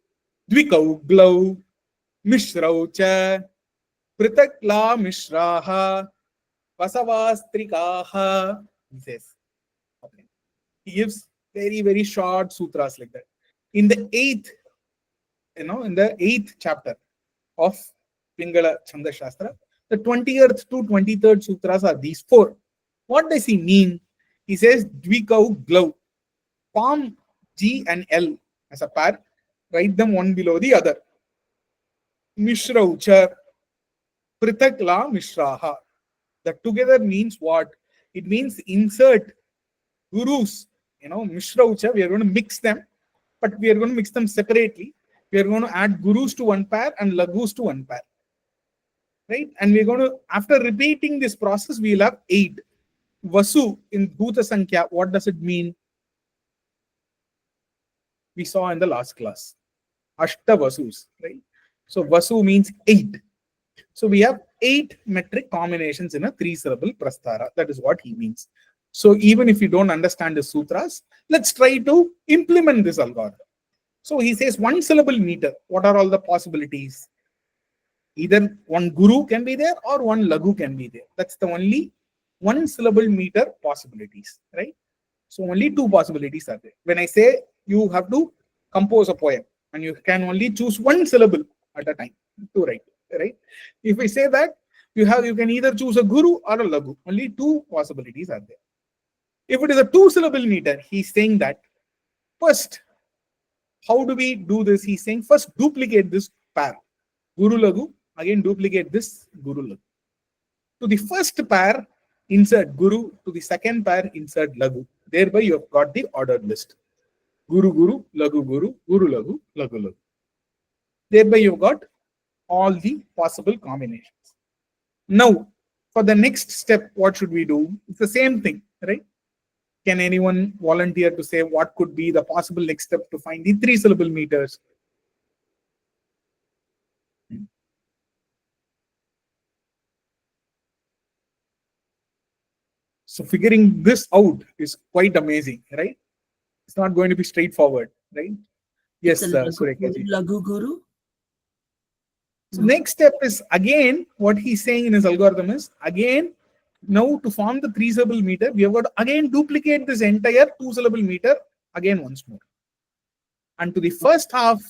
Dvikau glau mishrau cha pritakla mishraha vasavastrikaha. He says. Okay. He gives very, very short sutras like that. In the eighth chapter of Pingala Chandas Shastra, the 20th to 23rd sutras are these 4. What does he mean? He says Dvikau glau. Palm G and L as a pair, write them one below the other. Mishraucha, Pritakla Mishraha. That together means what? It means insert gurus. Mishraucha, we are going to mix them, but we are going to mix them separately. We are going to add gurus to one pair and lagus to one pair. Right? And we're going to, after repeating this process, we'll have 8. Vasu in Bhuta Sankhya, what does it mean? We saw in the last class. Ashta Vasus, right? So Vasu means 8. So we have 8 metric combinations in a 3-syllable prasthara. That is what he means. So even if you don't understand the sutras, let's try to implement this algorithm. So he says 1-syllable meter. What are all the possibilities? Either one guru can be there or one lagu can be there. That's the only 1-syllable meter possibilities, right? So only 2 possibilities are there. When I say you have to compose a poem and you can only choose 1 syllable at a time to write, right? If we say that you can either choose a guru or a lagu. Only 2 possibilities are there. If it is a 2-syllable meter, he's saying that first, how do we do this? He's saying first duplicate this pair, guru lagu, again duplicate this guru lagu. To the first pair, insert guru. To the second pair, insert lagu. Thereby, you have got the ordered list. Guru, guru, lagu, guru, guru, lagu, lagu, lagu. Thereby, you've got all the possible combinations. Now, for the next step, what should we do? It's the same thing, right? Can anyone volunteer to say what could be the possible next step to find the 3-syllable meters? So figuring this out is quite amazing, right? It's not going to be straightforward, right? Yes, Surekaji. Lagu Guru. So next step is again what he's saying in his algorithm is again now to form the 3-syllable meter, we have got to again duplicate this entire 2-syllable meter again once more. And to the first half,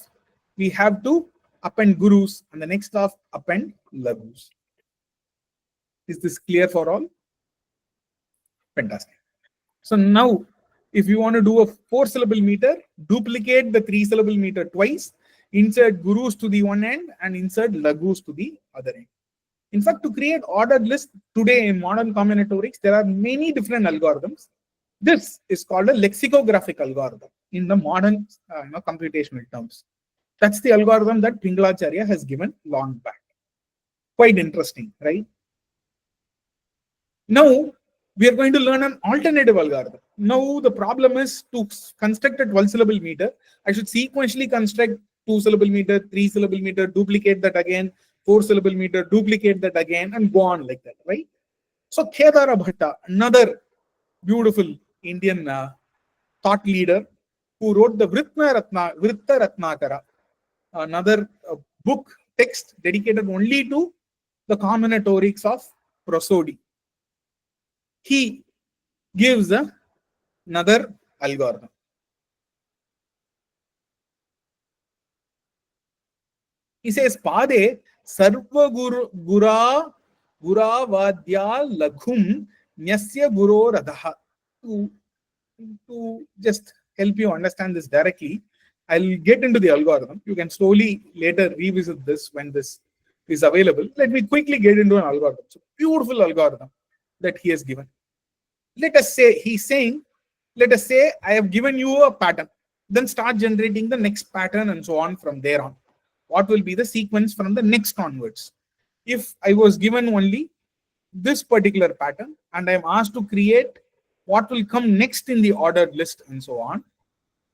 we have to append gurus and the next half append lagus. Is this clear for all? Fantastic. So now, if you want to do a 4-syllable meter, duplicate the 3-syllable meter twice, insert gurus to the one end and insert lagus to the other end. In fact, to create ordered list today in modern combinatorics, there are many different algorithms. This is called a lexicographic algorithm in the modern computational terms. That's the algorithm that Pingalacharya has given long back. Quite interesting, right? Now, we are going to learn an alternative algorithm. Now, the problem is to construct a 12-syllable meter, I should sequentially construct 2-syllable meter, 3-syllable meter, duplicate that again, 4-syllable meter, duplicate that again, and go on like that, right? So, Kedara Bhatta, another beautiful Indian thought leader who wrote the Vritta Ratnakara, another book text dedicated only to the combinatorics of prosody. He gives another algorithm. He says, Pade sarva gura vadya laghum nyasya guro radha. To just help you understand this directly, I'll get into the algorithm. You can slowly later revisit this when this is available. Let me quickly get into an algorithm. So beautiful algorithm that he has given. Let us say, he's saying, let us say I have given you a pattern, then start generating the next pattern and so on from there on. What will be the sequence from the next onwards? If I was given only this particular pattern and I'm asked to create what will come next in the ordered list and so on.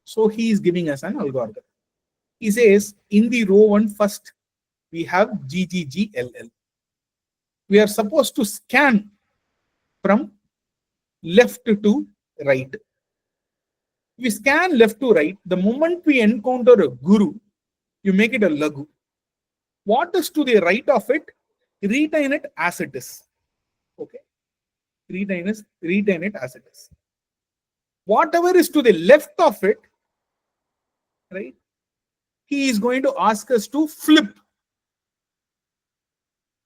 So he is giving us an algorithm. He says in the row 1 first, we have GGGLL. We are supposed to scan from left to right. We scan left to right. The moment we encounter a guru, you make it a lagu. What is to the right of it? Retain it as it is. Okay. Retain it as it is. Whatever is to the left of it, right? He is going to ask us to flip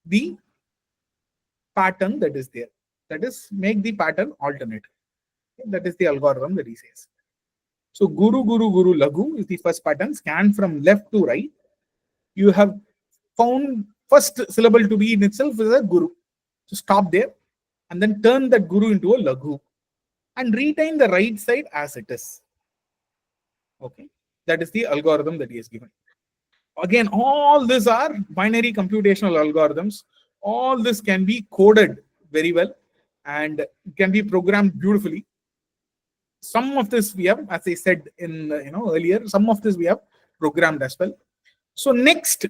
the pattern that is there. That is, make the pattern alternate. Okay? That is the algorithm that he says. So guru, guru, guru, lagu is the first pattern. Scan from left to right. You have found first syllable to be in itself is a guru. So stop there and then turn that guru into a lagu and retain the right side as it is. Okay, that is the algorithm that he has given. Again, all these are binary computational algorithms. All this can be coded very well and can be programmed beautifully. Some of this we have, as I said in earlier, some of this we have programmed as well. So next,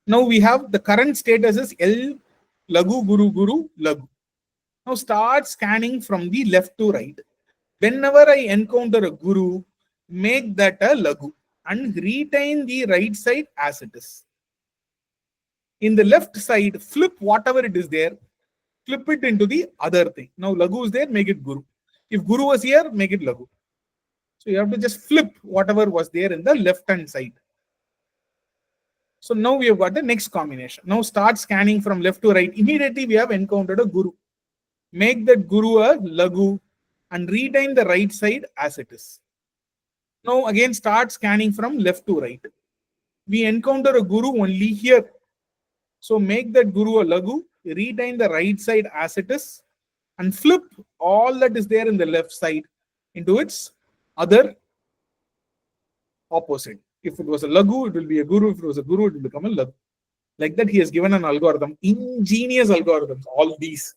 now we have the current status is L lagu guru guru lagu. Now start scanning from the left to right. Whenever I encounter a guru, make that a lagu and retain the right side as it is. In the left side, flip whatever it is there, flip it into the other thing. Now lagu is there, make it guru. If guru was here, make it lagu. So you have to just flip whatever was there in the left hand side. So now we have got the next combination. Now start scanning from left to right. Immediately we have encountered a guru. Make that guru a lagu and retain the right side as it is. Now again start scanning from left to right. We encounter a guru only here. So make that guru a lagu, retain the right side as it is, and flip all that is there in the left side into its other opposite. If it was a lagu, it will be a guru. If it was a guru, it will become a lagu. Like that, he has given an algorithm, ingenious algorithms, all these.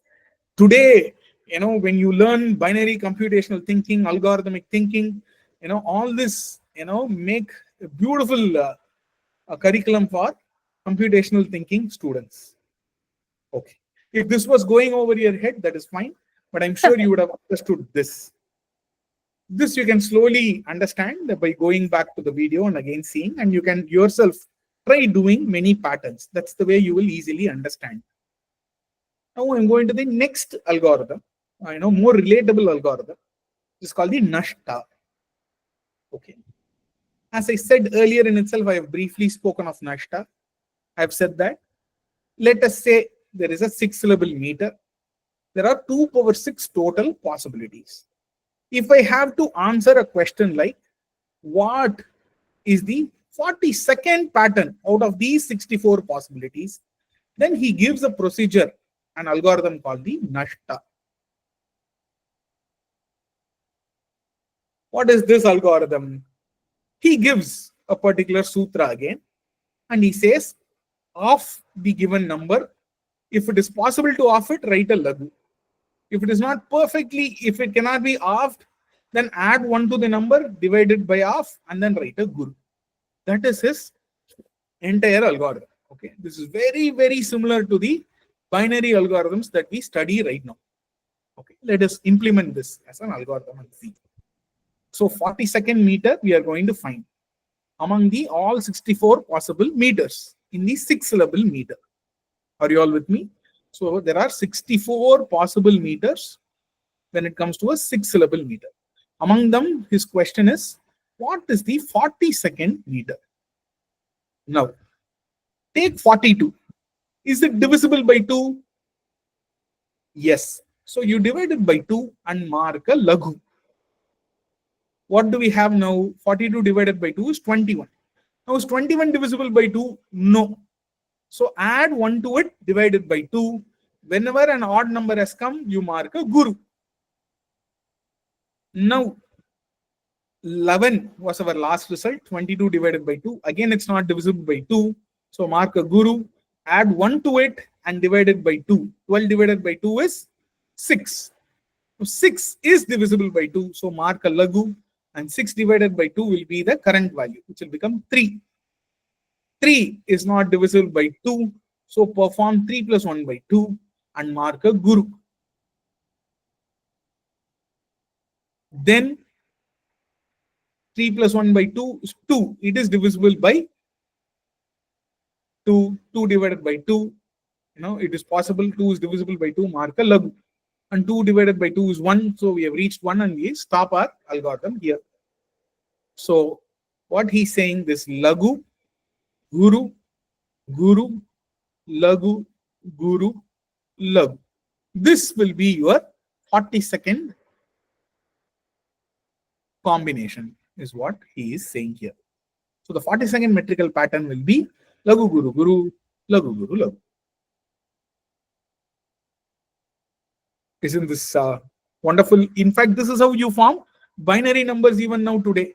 Today, when you learn binary computational thinking, algorithmic thinking, all this, make a beautiful curriculum for computational thinking students. Okay. If this was going over your head, that is fine, but I'm sure you would have understood this. This you can slowly understand by going back to the video and again seeing, and you can yourself try doing many patterns. That's the way you will easily understand. Now I'm going to the next algorithm, more relatable algorithm. It's called the Nashta. Okay. As I said earlier in itself, I have briefly spoken of Nashta. I have said that. Let us say there is a 6-syllable meter. There are 2 power 6 total possibilities. If I have to answer a question like, what is the 42nd pattern out of these 64 possibilities, then he gives a procedure, an algorithm called the Nashta. What is this algorithm? He gives a particular sutra again, and he says, of the given number, if it is possible to off it, write a lagu. If it is not perfectly, if it cannot be offed, then add 1 to the number, divide it by half, and then write a guru. That is his entire algorithm. Okay, this is very, very similar to the binary algorithms that we study right now. Okay, let us implement this as an algorithm and see. So 42nd meter we are going to find among the all 64 possible meters in the 6-syllable meter. Are you all with me? So there are 64 possible meters when it comes to a 6-syllable meter. Among them, his question is, what is the 42nd meter? Now, Take 42. Is it divisible by 2? Yes. So you divide it by 2 and mark a laghu. What do we have now? 42 divided by 2 is 21. Now is 21 divisible by 2? No. So add 1 to it, divide it by 2. Whenever an odd number has come, you mark a guru. Now 11 was our last result. 22 divided by 2. Again, it's not divisible by 2. So mark a guru, add 1 to it and divide it by 2. 12 divided by 2 is 6. So 6 is divisible by 2. So mark a laghu, and 6 divided by 2 will be the current value, which will become 3. 3 is not divisible by 2. So perform 3 plus 1 by 2 and mark a guru. Then 3 plus 1 by 2 is 2. It is divisible by 2. 2 divided by 2. It is possible. 2 is divisible by 2. Mark a laghu. And 2 divided by 2 is 1. So we have reached 1 and we stop our algorithm here. So what he's saying, this laghu, guru, guru, laghu, guru, laghu. This will be your 42nd combination, is what he is saying here. So the 42nd metrical pattern will be laghu, guru, guru, laghu, guru, laghu. Isn't this wonderful? In fact, this is how you form binary numbers even now today,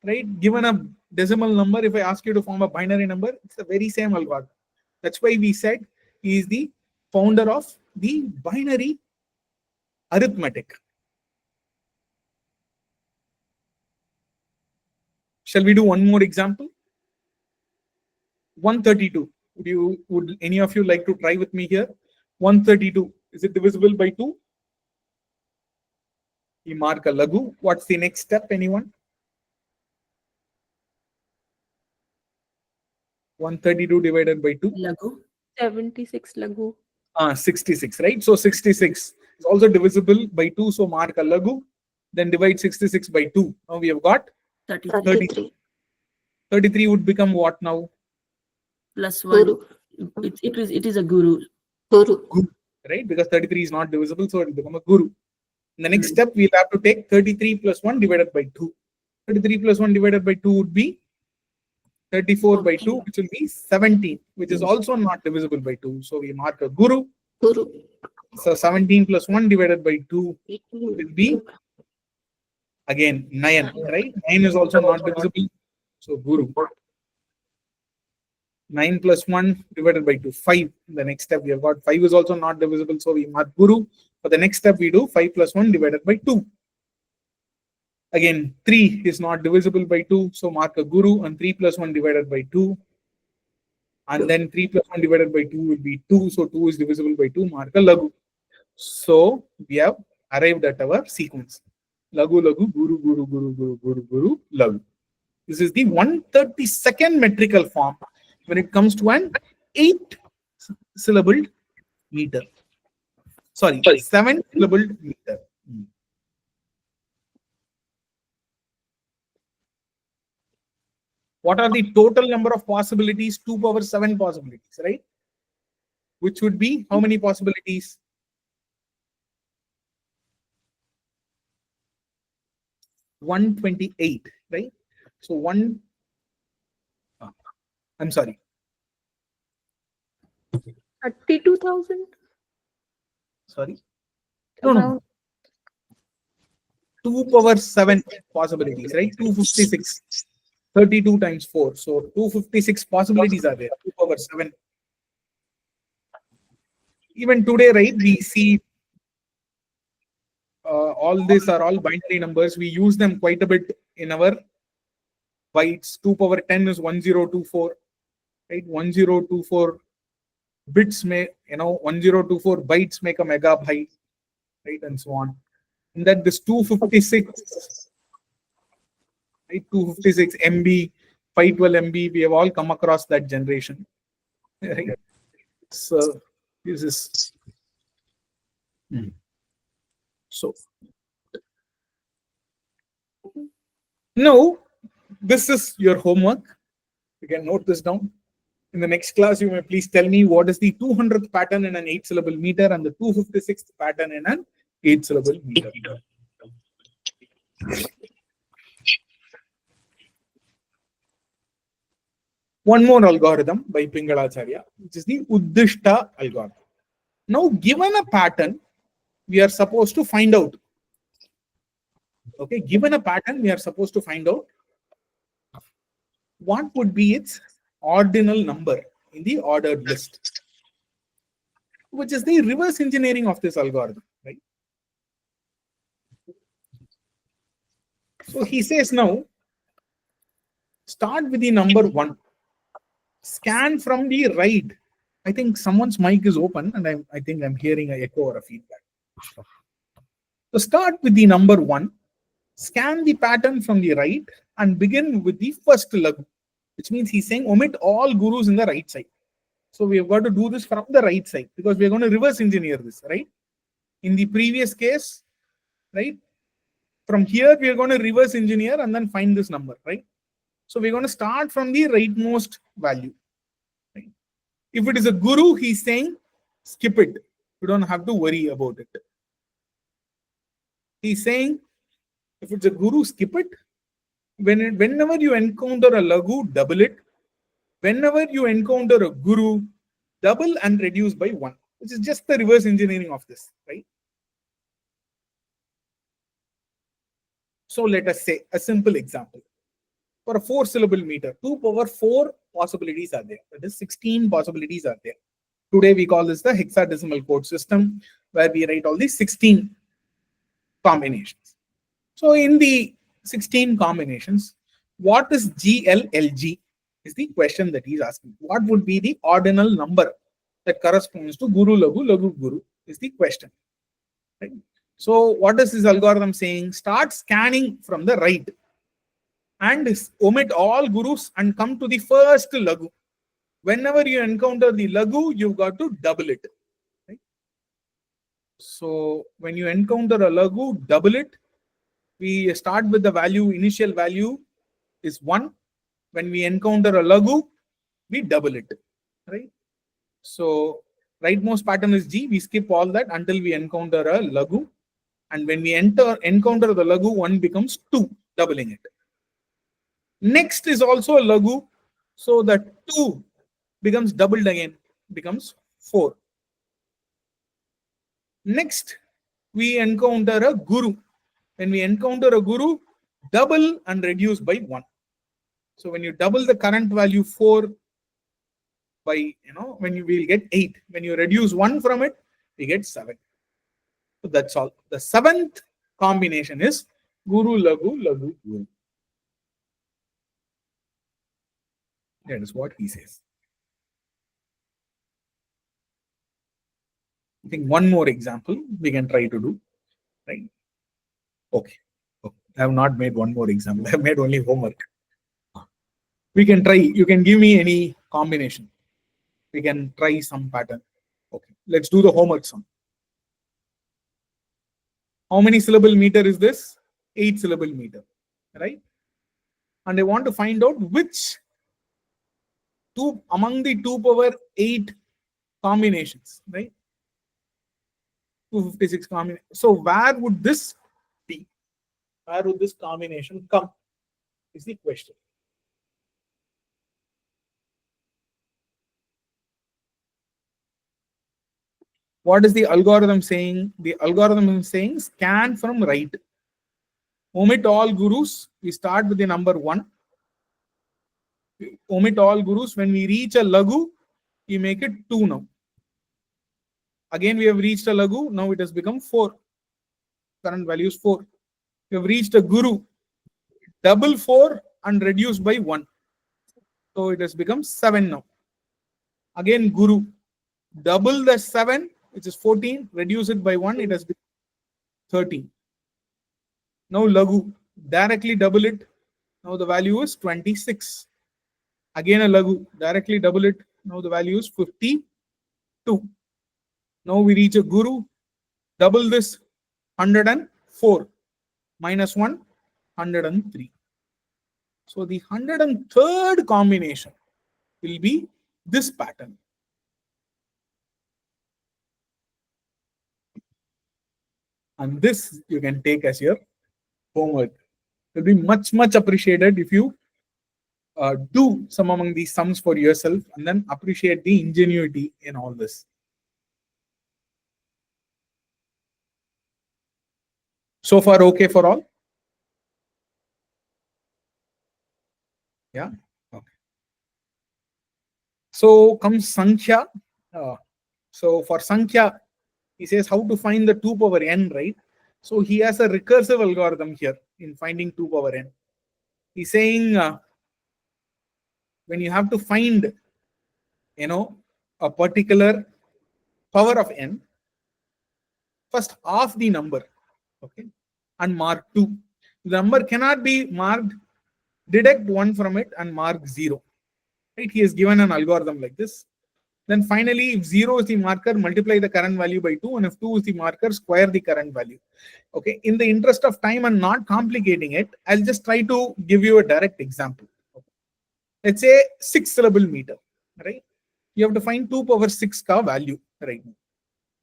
right? Given a decimal number, if I ask you to form a binary number, it's the very same algorithm. That's why we said he is the founder of the binary arithmetic. Shall we do one more example? 132. Would any of you like to try with me here? 132. Is it divisible by 2? You mark a laghu. What's the next step? Anyone? 132 divided by 2. Laghu. 76 laghu. 66, right? So 66 is also divisible by 2. So mark a laghu. Then divide 66 by 2. Now we have got 33 33 would become what now? plus 1. Guru. It is a guru. Guru. Right? Because 33 is not divisible, so it will become a guru. In the next step, we'll have to take 33 plus 1 divided by 2. 33 plus 1 divided by 2 would be 34 by 2, which will be 17, which is also not divisible by 2. So we mark a guru. Guru. So 17 plus 1 divided by 2 will be again 9, right? 9 is also not divisible. So guru. 9 plus 1 divided by 2, 5. The next step we have got 5 is also not divisible. So we mark guru. For the next step we do 5 plus 1 divided by 2. Again, 3 is not divisible by 2. So mark a guru, and 3 plus 1 divided by 2. And then 3 plus 1 divided by 2 will be 2. So 2 is divisible by 2. Mark a laghu. So we have arrived at our sequence. Laghu, laghu, guru, guru, guru, guru, guru, guru, laghu. This is the 132nd metrical form when it comes to an 8-syllabled meter. Sorry, 7-syllabled meter. What are the total number of possibilities? 2 power 7 possibilities, right? Which would be how many possibilities? 128, right? So I'm sorry. 32,000. Sorry. No. 2 power 7 possibilities, right? 256. 32 times 4. So 256 possibilities are there. 2 power 7. Even today, right, we see all these are all binary numbers. We use them quite a bit in our bytes. 2 power 10 is 1024, right? 1024 bits 1024 bytes make a megabyte, right? And so on. And that this 256, right? 256 MB, 512 MB, we have all come across that generation, right? So this is so now this is your homework. You can note this down. In the next class, you may please tell me what is the 200th pattern in an 8-syllable meter and the 256th pattern in an 8-syllable meter. One more algorithm by Pingalacharya, which is the Uddishta algorithm. Now, given a pattern, we are supposed to find out. Okay, given a pattern, we are supposed to find out what would be its ordinal number in the ordered list, which is the reverse engineering of this algorithm, right? So he says now, start with the number 1. Scan from the right. I think someone's mic is open and I think I'm hearing an echo or a feedback. So start with the number 1, scan the pattern from the right and begin with the first lagu, which means he's saying omit all gurus in the right side. So we have got to do this from the right side because we're going to reverse engineer this, right? In the previous case, right? From here, we are going to reverse engineer and then find this number, right? So we're going to start from the rightmost value. Right? If it is a guru, he's saying skip it. You don't have to worry about it. He's saying if it's a guru, skip it. Whenever you encounter a lagu, double it. Whenever you encounter a guru, double and reduce by 1, which is just the reverse engineering of this, right? So let us say a simple example. For a 4-syllable meter, 2 power 4 possibilities are there. That is 16 possibilities are there. Today we call this the hexadecimal code system, where we write all these 16 combinations. So in the 16 combinations, what is GLLG is the question that he's asking. What would be the ordinal number that corresponds to guru, lagu, lagu, guru is the question. Right? So what is this algorithm saying? Start scanning from the right and omit all gurus and come to the first lagu. Whenever you encounter the lagu, you've got to double it. Right? So when you encounter a lagu, double it. We start with the value, initial value is 1. When we encounter a lagu, we double it. Right? So rightmost pattern is G. We skip all that until we encounter a lagu. And when we encounter the lagu, 1 becomes 2, doubling it. Next is also a lagu. So that 2 becomes doubled again, becomes 4. Next, we encounter a guru. When we encounter a guru, double and reduce by 1. So when you double the current value 4 by, when you will get 8. When you reduce 1 from it, we get 7. So that's all. The 7th combination is guru, lagu, lagu, guru. That is what he says. I think one more example we can try to do, right? Okay. I have not made one more example. I have made only homework. We can try. You can give me any combination. We can try some pattern. Okay. Let's do the homework sum. How many syllable meter is this? 8-syllable meter, right? And I want to find out which among the 2 power 8 combinations, right? 256 combination. So where would this be? Where would this combination come? Is the question. What is the algorithm saying? The algorithm is saying scan from right. Omit all gurus. We start with the number 1. Omit all gurus. When we reach a lagu, we make it 2 now. Again, we have reached a lagu. Now it has become 4. Current value is 4. We have reached a guru. Double 4 and reduce by 1. So it has become 7 now. Again, guru. Double the 7, which is 14. Reduce it by 1. It has become 13. Now lagu. Directly double it. Now the value is 26. Again a lagu. Directly double it. Now the value is 52. Now we reach a guru. Double this. 104. Minus 1. 103. So the 103rd combination will be this pattern. And this you can take as your homework. It will be much, much appreciated if you do some among these sums for yourself and then appreciate the ingenuity in all this. So far, okay for all? Yeah. Okay. So comes Sankhya. So for Sankhya, he says how to find the 2 power n, right? So he has a recursive algorithm here in finding 2 power n. He's saying when you have to find, a particular power of n, first half the number, okay, and mark 2. The number cannot be marked, deduct 1 from it and mark 0. Right? He has given an algorithm like this. Then finally, if 0 is the marker, multiply the current value by 2, and if 2 is the marker, square the current value. Okay. In the interest of time and not complicating it, I'll just try to give you a direct example. Okay. Let's say 6-syllable meter, right? You have to find 2 power 6 ka value right now.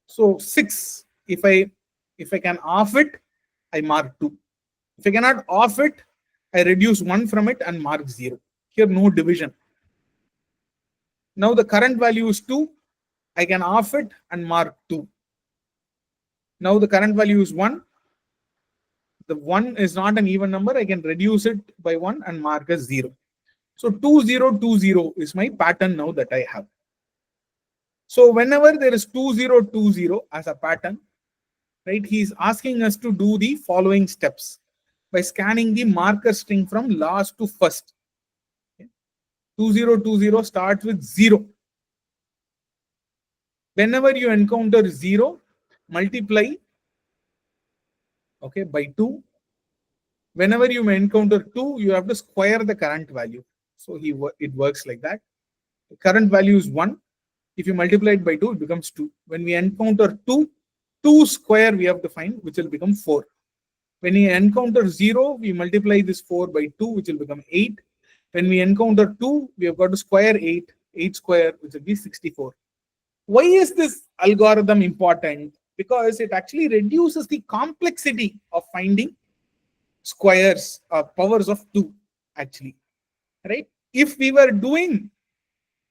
So 6, if I can half it, I mark 2. If I cannot half it, I reduce 1 from it and mark 0. Here no division. Now the current value is 2. I can half it and mark 2. Now the current value is 1. The 1 is not an even number. I can reduce it by 1 and mark as 0. So 2020 is my pattern now that I have. So whenever there is 2020 as a pattern, right, he is asking us to do the following steps by scanning the marker string from last to first. Okay. 2020 starts with 0. Whenever you encounter 0, multiply, okay, by 2. Whenever you encounter 2, you have to square the current value. So it works like that. The current value is 1. If you multiply it by 2, it becomes 2. When we encounter 2, 2 square we have to find, which will become 4. When we encounter 0, we multiply this 4 by 2, which will become 8. When we encounter 2, we have got to square 8. 8 square, which will be 64. Why is this algorithm important? Because it actually reduces the complexity of finding squares, powers of 2, actually. Right? If we were doing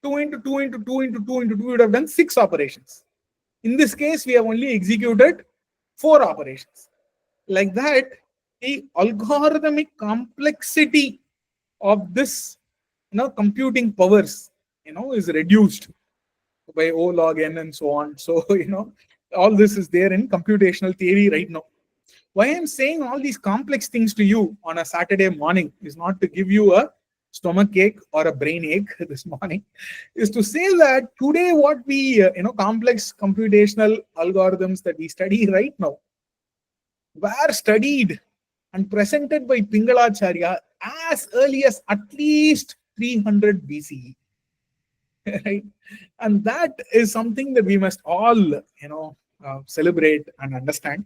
2 into 2 into 2 into 2 into 2, we would have done 6 operations. In this case, we have only executed 4 operations. Like that, the algorithmic complexity of this, computing powers, is reduced by O log n and so on. So, all this is there in computational theory right now. Why I'm saying all these complex things to you on a Saturday morning is not to give you a stomach ache or a brain ache this morning, is to say that today what we, complex computational algorithms that we study right now were studied and presented by Pingalacharya as early as at least 300 BCE. Right? And that is something that we must all, celebrate and understand.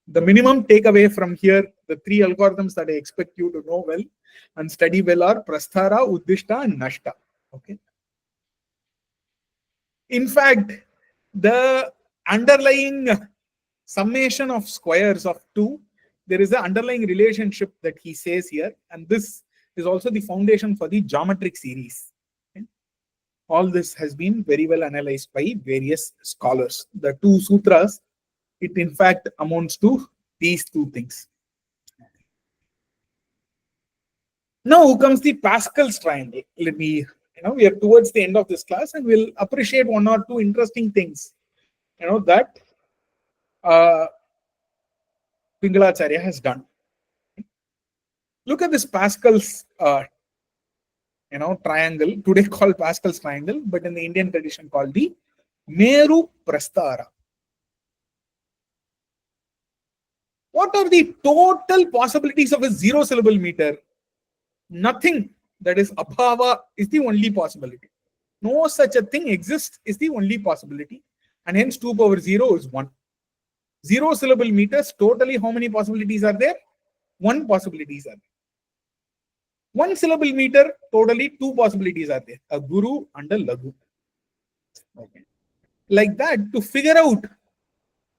The minimum takeaway from here, the 3 algorithms that I expect you to know well and study well are Prasthara, Uddishta, and Nashta. Okay. In fact, the underlying summation of squares of 2, there is an underlying relationship that he says here, and this is also the foundation for the geometric series. Okay. All this has been very well analyzed by various scholars. The 2 sutras, it in fact amounts to these 2 things. Now comes the Pascal's triangle. Let me, we are towards the end of this class and we'll appreciate 1 or 2 interesting things, that Pingalacharya has done. Look at this Pascal's, triangle, today called Pascal's triangle, but in the Indian tradition called the Meru Prasthara. What are the total possibilities of a 0-syllable meter? Nothing that is abhava is the only possibility. No such a thing exists is the only possibility. And hence 2 power 0 is 1. 0-syllable meters, totally how many possibilities are there? 1 possibilities are there. 1 syllable meter, totally 2 possibilities are there, a guru and a lagu. Okay. Like that, to figure out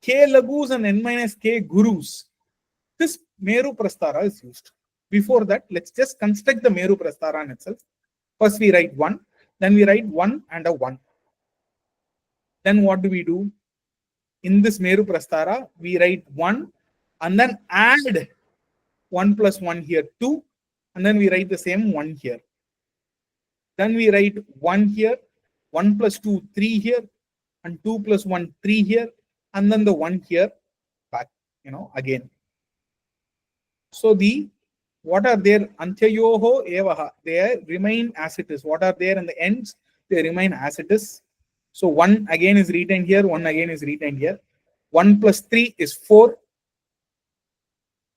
k lagus and n minus k gurus, this Meru Prastara is used. Before that, let's just construct the Meru Prastara in itself. First we write 1, then we write 1 and a 1. Then what do we do? In this Meru Prastara, we write 1 and then add 1 plus 1 here, 2, and then we write the same 1 here. Then we write 1 here, 1 plus 2, 3 here, and 2 plus 1, 3 here, and then the 1 here back, again. So what are there? Antyayoho evaha. They remain as it is. What are there in the ends? They remain as it is. So 1 again is retained here, 1 again is retained here. 1 plus 3 is 4.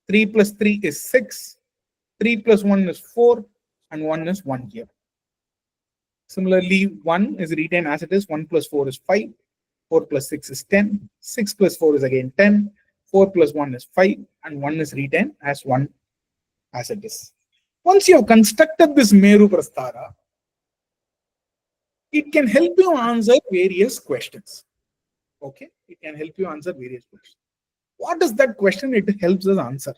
3 plus 3 is 6. 3 plus 1 is 4. And 1 is 1 here. Similarly, 1 is retained as it is. 1 plus 4 is 5. 4 plus 6 is 10. 6 plus 4 is again 10. 4 plus 1 is 5. And 1 is retained as 1 as it is. Once you have constructed this Meru Prastara, it can help you answer various questions. Okay? It can help you answer various questions. What is that question it helps us answer?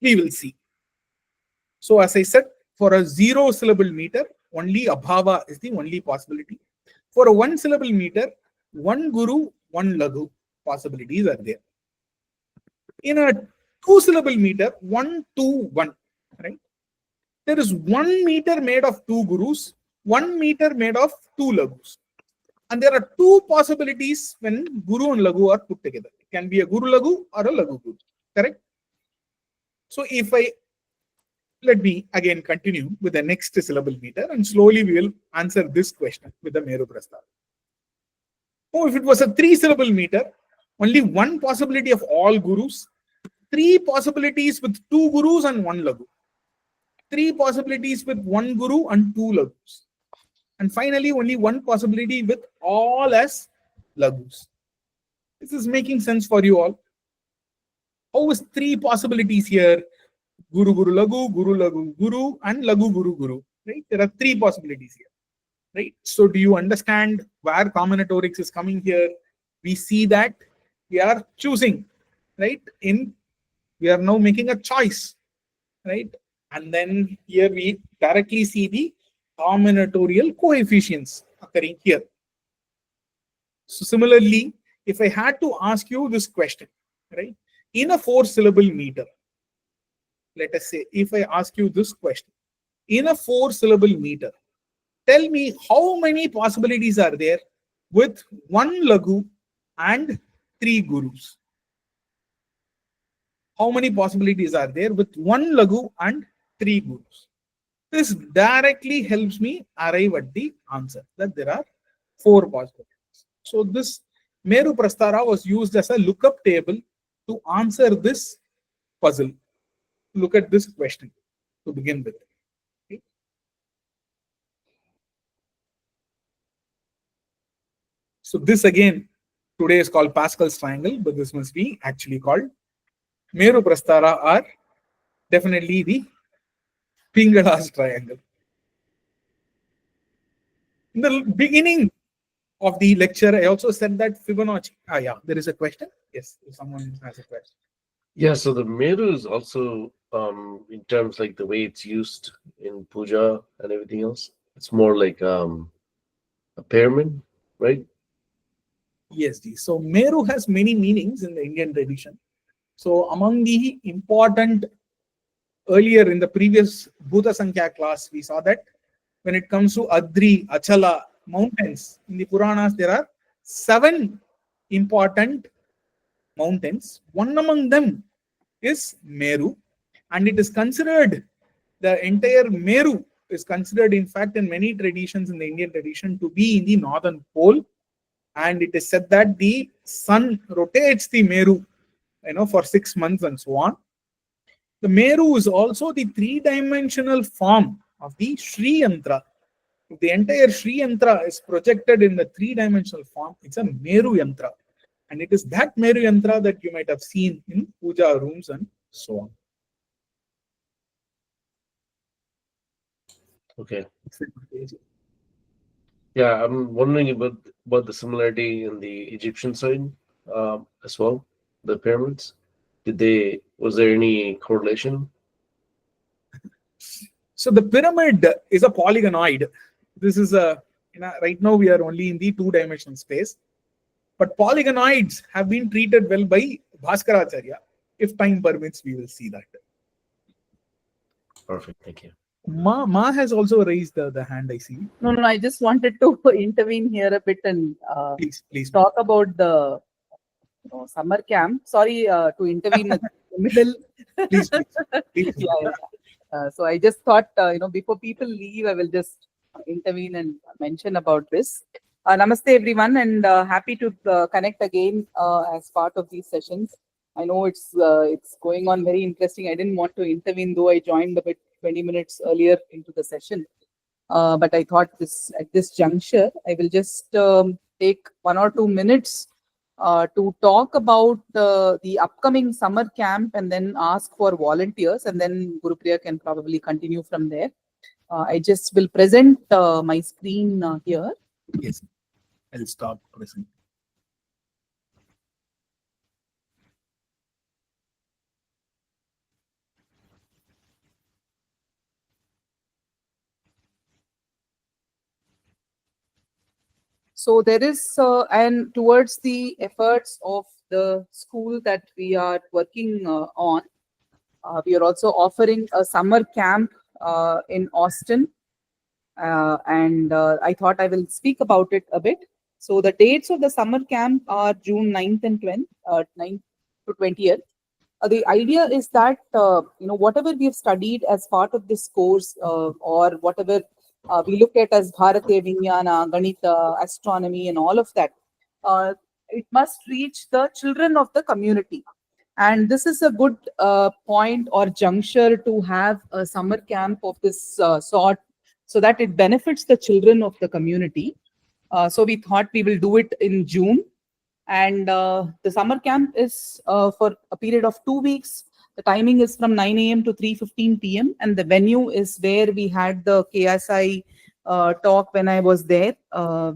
We will see. So as I said, for a 0 syllable meter, only abhava is the only possibility. For a 1 syllable meter, 1 guru, 1 lagu possibilities are there. In a 2 syllable meter, 1, 2, 1, right? There is 1 meter made of 2 gurus, 1 meter made of 2 lagus. And there are 2 possibilities when guru and lagu are put together. It can be a guru lagu or a lagu guru, correct? So let me again continue with the next syllable meter and slowly we will answer this question with the Meru Prastara. Oh, if it was a 3 syllable meter, only 1 possibility of all gurus, 3 possibilities with 2 gurus and 1 lagu, 3 possibilities with 1 guru and 2 lagus, and finally only 1 possibility with all as lagus. This is making sense for you all. How is 3 possibilities here? Guru Guru Lagu, Guru Lagu Guru, and Lagu Guru Guru. Right? There are 3 possibilities here. Right? So do you understand where combinatorics is coming here? We see that we are choosing, right? We are now making a choice, right? And then here we directly see the combinatorial coefficients occurring here. So similarly, if I had to ask you this question, right? In a 4 syllable meter, let us say, if I ask you this question, in a 4 syllable meter, tell me how many possibilities are there with 1 lagu and 3 gurus? How many possibilities are there with 1 lagu and 3 gurus? This directly helps me arrive at the answer that there are 4 possibilities. So this Meru Prastara was used as a lookup table to answer this puzzle. Look at this question to begin with. Okay. So this again today is called Pascal's triangle, but this must be actually called Meru Prastara or definitely the Pingala's triangle. In the beginning of the lecture, I also said that Fibonacci. Yeah, there is a question. Yes, if someone has a question. Yeah, so the Meru is also in terms like the way it's used in puja and everything else. It's more like a pyramid, right? Yes, Ji. So Meru has many meanings in the Indian tradition. So among the important, earlier in the previous Bhuta Sankhya class, we saw that when it comes to Adri, Achala, mountains, in the Puranas, there are 7 important mountains. One among them is Meru, and it is considered, the entire Meru is considered, in fact, in many traditions in the Indian tradition, to be in the northern pole. And it is said that the sun rotates the Meru, for 6 months and so on. The Meru is also the 3-dimensional form of the Sri Yantra. If the entire Sri Yantra is projected in the 3-dimensional form, it's a Meru Yantra. And it is that Meru Yantra that you might have seen in puja rooms and so on. Okay. Yeah, I'm wondering about the similarity in the Egyptian side as well. The pyramids. Was there any correlation? So the pyramid is a polygonoid. This is right now we are only in the two-dimensional space, but polygonoids have been treated well by Bhaskaracharya. If time permits, we will see that. Perfect. Thank you. Ma has also raised the hand, I see. No, I just wanted to intervene here a bit and Please. talk about the summer camp. Sorry to intervene in the middle. Please. So I just thought, before people leave, I will just intervene and mention about this. Namaste, everyone, and happy to connect again as part of these sessions. I know it's going on very interesting. I didn't want to intervene, though I joined a bit 20 minutes earlier into the session. But I thought at this juncture, I will just take 1 or 2 minutes to talk about the upcoming summer camp and then ask for volunteers, and then Gurupriya can probably continue from there. I just will present my screen here. Yes, I'll stop presenting. So there is, and towards the efforts of the school that we are working on, we are also offering a summer camp in Austin. And I thought I will speak about it a bit. So the dates of the summer camp are June 9th and 9th to 20th. The idea is that, whatever we have studied as part of this course or whatever we look at as Bharatiya Vijnana, Ganita, astronomy and all of that, it must reach the children of the community. And this is a good point or juncture to have a summer camp of this sort so that it benefits the children of the community. So we thought we will do it in June. And the summer camp is for a period of 2 weeks. The timing is from 9 a.m. to 3:15 p.m. And the venue is where we had the KSI talk when I was there,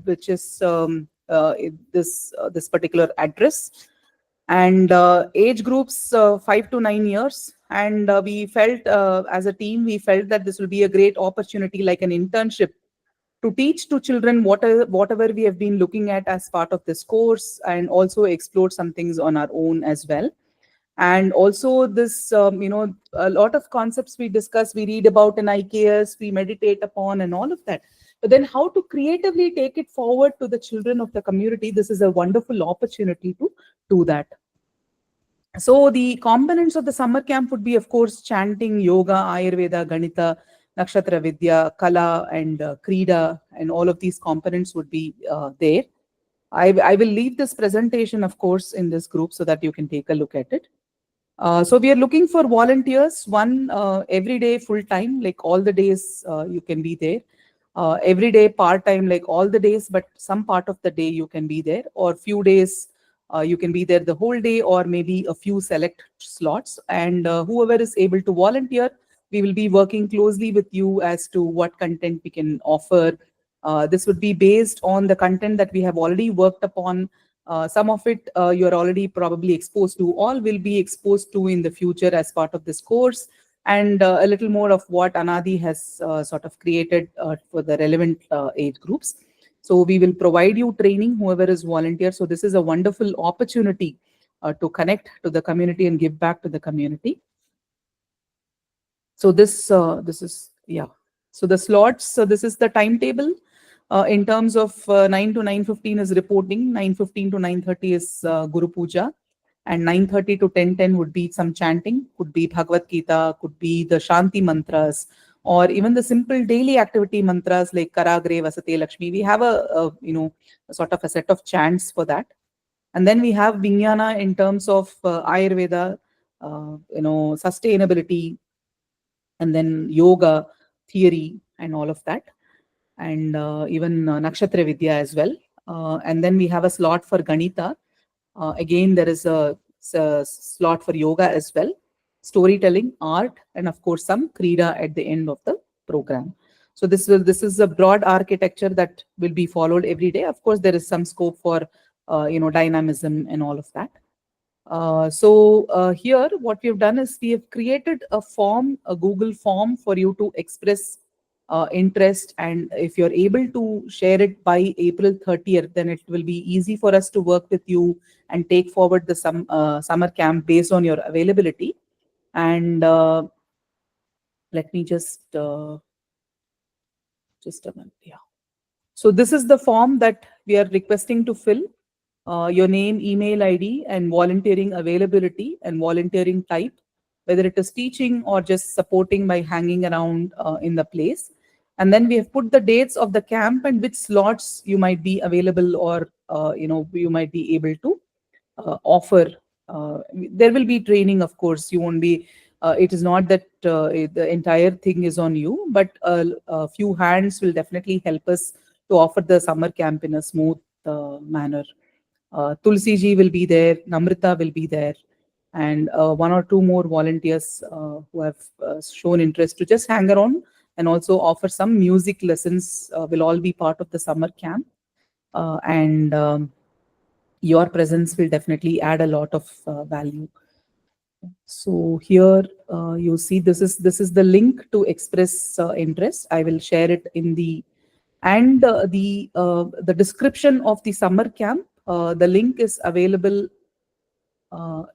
which is this particular address. And age groups 5 to 9 years. And we felt as a team, we felt that this will be a great opportunity, like an internship, to teach to children whatever we have been looking at as part of this course, and also explore some things on our own as well. And also this, a lot of concepts we discuss, we read about in IKS, we meditate upon and all of that. But then how to creatively take it forward to the children of the community, this is a wonderful opportunity to do that. So the components of the summer camp would be, of course, chanting, yoga, Ayurveda, Ganita, Nakshatra Vidya, Kala, and Krida, and all of these components would be there. I will leave this presentation, of course, in this group so that you can take a look at it. So we are looking for volunteers, one every day full time, like all the days you can be there. Every day part time, like all the days, but some part of the day you can be there, or few days you can be there the whole day, or maybe a few select slots. And whoever is able to volunteer, we will be working closely with you as to what content we can offer. This would be based on the content that we have already worked upon. Some of it you're already probably exposed to, all will be exposed to in the future as part of this course, and a little more of what Anadi has sort of created for the relevant age groups. So we will provide you training, whoever is volunteer. So this is a wonderful opportunity to connect to the community and give back to the community. So this is, yeah. So the slots, so this is the timetable. In terms of 9 to 9:15 is reporting, 9:15 to 9:30 is Guru Puja, and 9:30 to 10:10 would be some chanting, could be Bhagavad Gita, could be the Shanti mantras, or even the simple daily activity mantras like Karagre, Vasate, Lakshmi. We have a sort of a set of chants for that. And then we have Vijnana in terms of Ayurveda, sustainability, and then yoga, theory, and all of that. And even Nakshatra Vidya as well. And then we have a slot for Ganita. Again, there is a slot for yoga as well, storytelling, art, and of course some Krida at the end of the program. So this is a broad architecture that will be followed every day. Of course, there is some scope for dynamism and all of that. Here what we've done is we have created a form, a Google form for you to express interest, and if you're able to share it by April 30th, then it will be easy for us to work with you and take forward the summer camp based on your availability. And let me just a minute. Yeah. So this is the form that we are requesting to fill. Your name, email ID, and volunteering availability and volunteering type, whether it is teaching or just supporting by hanging around in the place. And then we have put the dates of the camp and which slots you might be available, or you might be able to offer. There will be training, of course. You won't be. It is not that the entire thing is on you, but a few hands will definitely help us to offer the summer camp in a smooth manner. Tulsi ji will be there, Namrita will be there, and one or two more volunteers who have shown interest to just hang around and also offer some music lessons will all be part of the summer camp. And your presence will definitely add a lot of value. So here you see this is the link to express interest. I will share it in the the description of the summer camp. The link is available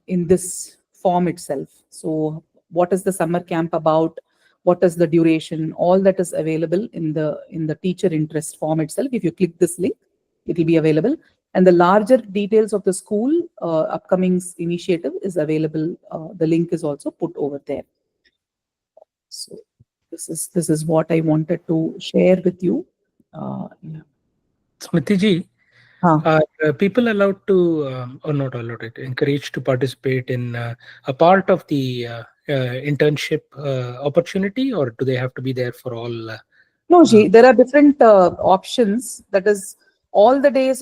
in this form itself. So what is the summer camp about? What is the duration? All that is available in the teacher interest form itself. If you click this link, it will be available. And the larger details of the school upcoming initiative is available. The link is also put over there. So this is what I wanted to share with you. Yeah. Smriti ji, Huh. are people allowed to, or not allowed, encouraged to participate in a part of the internship opportunity, or do they have to be there for all? No, Ji, there are different options. That is, all the days,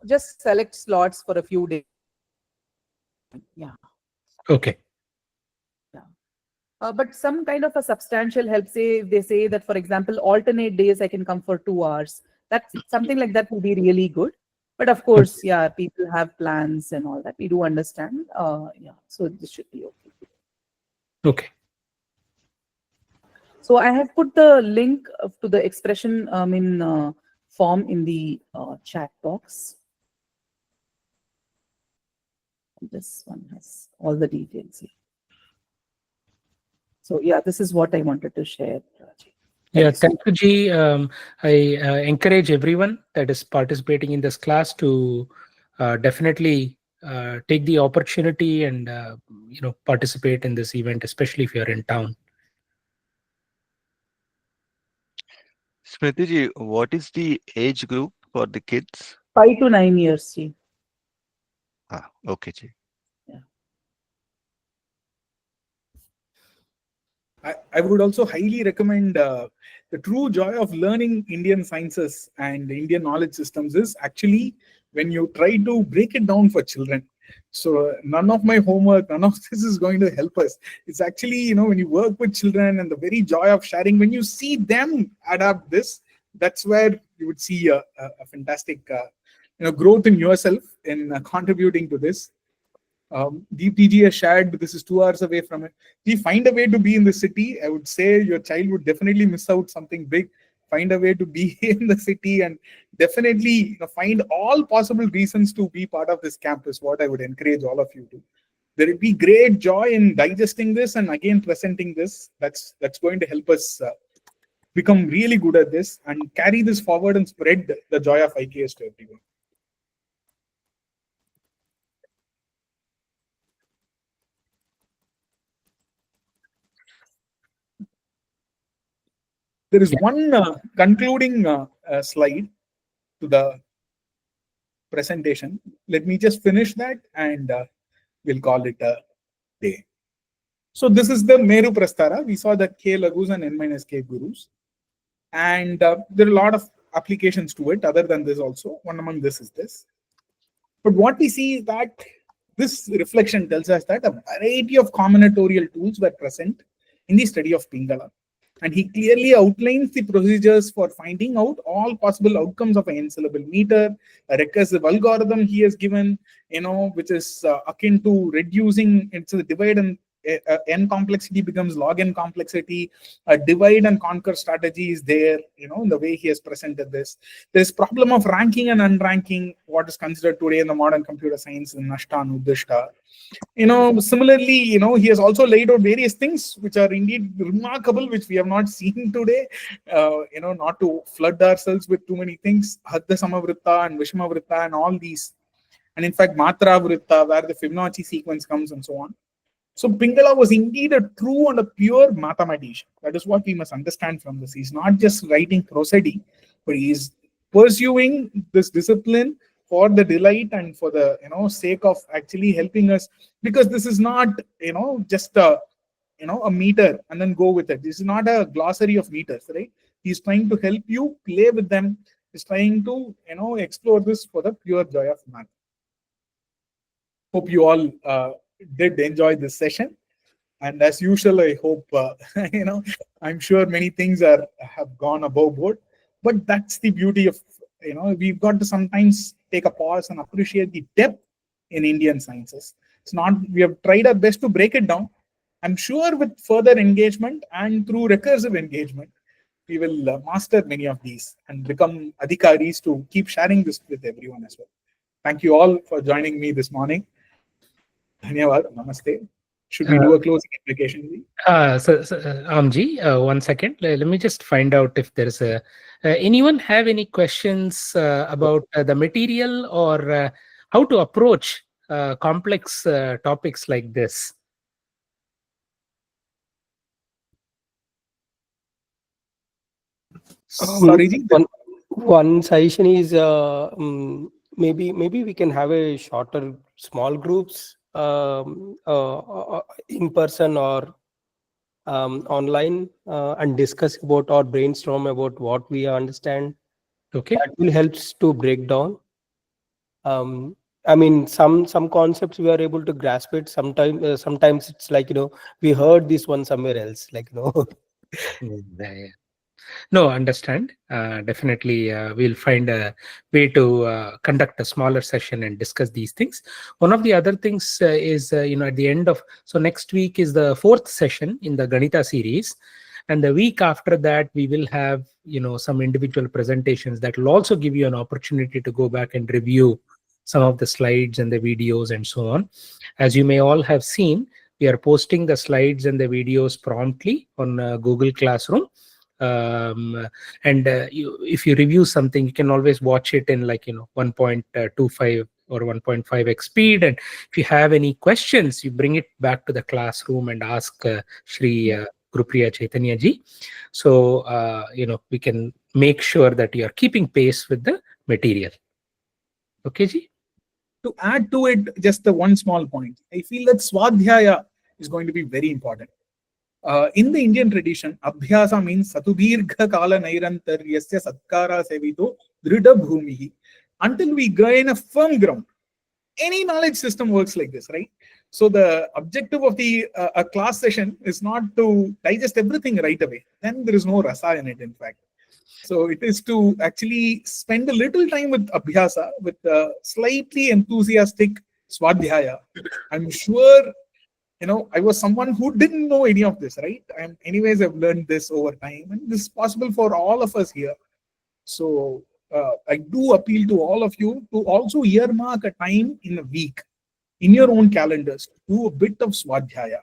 just select slots for a few days. Yeah. Okay. But some kind of a substantial help, say if they say that, for example, alternate days I can come for 2 hours. That's something like that will be really good. But of course, yeah, people have plans and all that. We do understand. Yeah, so this should be okay. Okay. So I have put the link to the expression form in the chat box. This one has all the details here. So yeah, this is what I wanted to share. Yeah, thank you, Ji. I encourage everyone that is participating in this class to definitely take the opportunity and participate in this event, especially if you're in town. Smriti ji, what is the age group for the kids? 5 to 9 years. Ji. Okay, ji. I would also highly recommend the true joy of learning Indian sciences and Indian knowledge systems is actually when you try to break it down for children. So none of my homework, none of this is going to help us. It's actually, when you work with children and the very joy of sharing, when you see them adapt this, that's where you would see a fantastic growth in yourself in contributing to this. DPG has shared, this is 2 hours away from it. If you find a way to be in the city, I would say your child would definitely miss out something big. Find a way to be in the city and definitely find all possible reasons to be part of this campus. What I would encourage all of you to. There will be great joy in digesting this and again presenting this. That's going to help us become really good at this and carry this forward and spread the joy of IKS to everyone. There is one concluding slide to the presentation. Let me just finish that and we'll call it a day. So this is the Meru Prastara. We saw the K Lagus and N-K Gurus. And there are a lot of applications to it other than this also. One among this is this. But what we see is that this reflection tells us that a variety of combinatorial tools were present in the study of Pingala. And he clearly outlines the procedures for finding out all possible outcomes of an n-syllable meter, a recursive algorithm he has given, which is akin to reducing, it's a divide and n complexity becomes log n complexity. A divide and conquer strategy is there, in the way he has presented this. There's problem of ranking and unranking, what is considered today in the modern computer science in Nashta and Uddishta. Similarly, he has also laid out various things which are indeed remarkable, which we have not seen today. Not to flood ourselves with too many things, Hadda Samavritta and Vishmavritta and all these. And in fact, Matra Vritta, where the Fibonacci sequence comes and so on. So Pingala was indeed a true and a pure mathematician. That is what we must understand from this. He's not just writing prosody, but he's pursuing this discipline for the delight and for the sake of actually helping us, because this is not just a meter and then go with it. This is not a glossary of meters, right? He's trying to help you play with them. He's trying to explore this for the pure joy of math. Hope you all did enjoy this session, and as usual, I hope I'm sure many things have gone above board, but that's the beauty of we've got to sometimes take a pause and appreciate the depth in Indian sciences. It's not, we have tried our best to break it down. I'm sure with further engagement and through recursive engagement, we will master many of these and become adhikaris to keep sharing this with everyone as well. Thank you all for joining me this morning. Dhanyavad, namaste. Should we do a closing implication? Amji, 1 second. Let me just find out if there's a anyone have any questions about the material or how to approach complex topics like this. Sorry, one suggestion is maybe we can have a shorter small groups in person or online and discuss about or brainstorm about what we understand. Okay, that will helps to break down. I mean, some concepts we are able to grasp it. Sometimes it's like we heard this one somewhere else, like Yeah. No, understand. Definitely, we'll find a way to conduct a smaller session and discuss these things. One of the other things is, at the end of, so next week is the 4th session in the Ganita series. And the week after that, we will have, some individual presentations that will also give you an opportunity to go back and review some of the slides and the videos and so on. As you may all have seen, we are posting the slides and the videos promptly on Google Classroom. If you review something, you can always watch it in 1.25 or 1.5x speed. And if you have any questions, you bring it back to the classroom and ask Shri Gurupriya Chaitanya ji. So we can make sure that you are keeping pace with the material. Okay, ji? To add to it, just the one small point, I feel that Swadhyaya is going to be very important. In the Indian tradition, Abhyasa means Satubirgha Kala Nairantaryasya Satkara Sevito Drida Bhumihi. Until we gain a firm ground. Any knowledge system works like this, right? So the objective of the a class session is not to digest everything right away. Then there is no rasa in it, in fact. So it is to actually spend a little time with Abhyasa, with slightly enthusiastic Swadhyaya. I'm sure I was someone who didn't know any of this, right? And anyways, I've learned this over time, and this is possible for all of us here. So I do appeal to all of you to also earmark a time in a week in your own calendars to do a bit of Swadhyaya.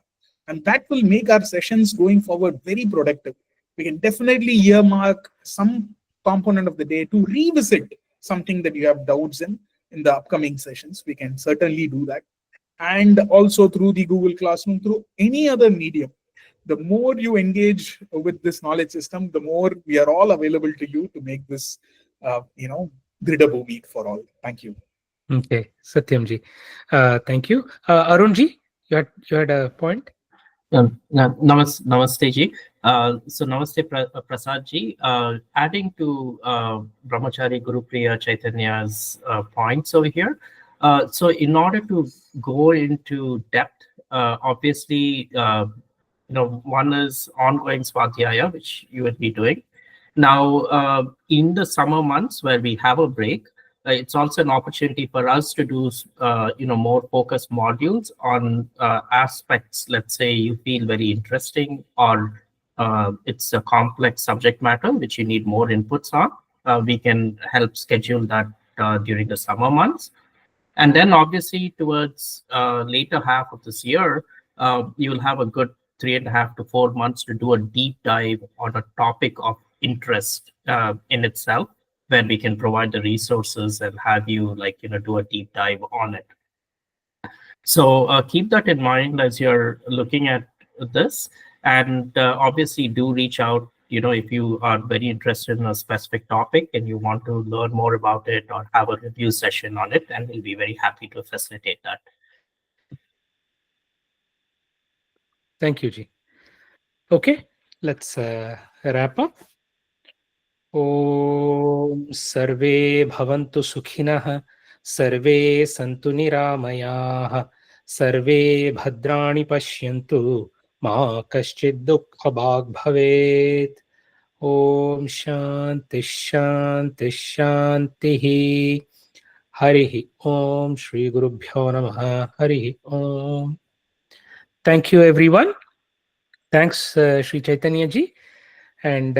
And that will make our sessions going forward very productive. We can definitely earmark some component of the day to revisit something that you have doubts in the upcoming sessions. We can certainly do that. And also through the Google Classroom, through any other medium. The more you engage with this knowledge system, the more we are all available to you to make this, Gridabhumi for all. Thank you. Okay, Satyamji. Thank you. Arunji, you had a point? Namaste ji. So Namaste Prasad ji. Adding to Brahmachari Gurupriya Chaitanya's points over here. So in order to go into depth, obviously, one is ongoing Swadhyaya, which you will be doing. Now, in the summer months where we have a break, it's also an opportunity for us to do, more focused modules on aspects, let's say you feel very interesting, or it's a complex subject matter which you need more inputs on. We can help schedule that during the summer months. And then obviously towards later half of this year, you will have a good 3.5 to 4 months to do a deep dive on a topic of interest in itself, where we can provide the resources and have you do a deep dive on it. So keep that in mind as you're looking at this, and obviously do reach out, if you are very interested in a specific topic and you want to learn more about it or have a review session on it, and we'll be very happy to facilitate that. Thank you, Ji. Okay, let's wrap up. Om Sarve Bhavantu Sukhinah, Sarve Santu Niramayah, Sarve Bhadrani Pashyantu, Ma Kaschid Dukkha Bhag Bhavet. Om Shanti Shanti Shanti. Harihi Om Shri Gurubhyo Namaha. Harihi Om. Thank you, everyone. Thanks, Sri Chaitanya ji. And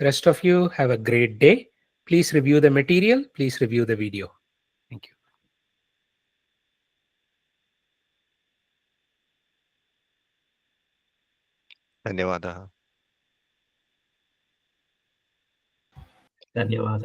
rest of you have a great day. Please review the material. Please review the video. Thank you. ಧನ್ಯವಾದ. ಧನ್ಯವಾದ.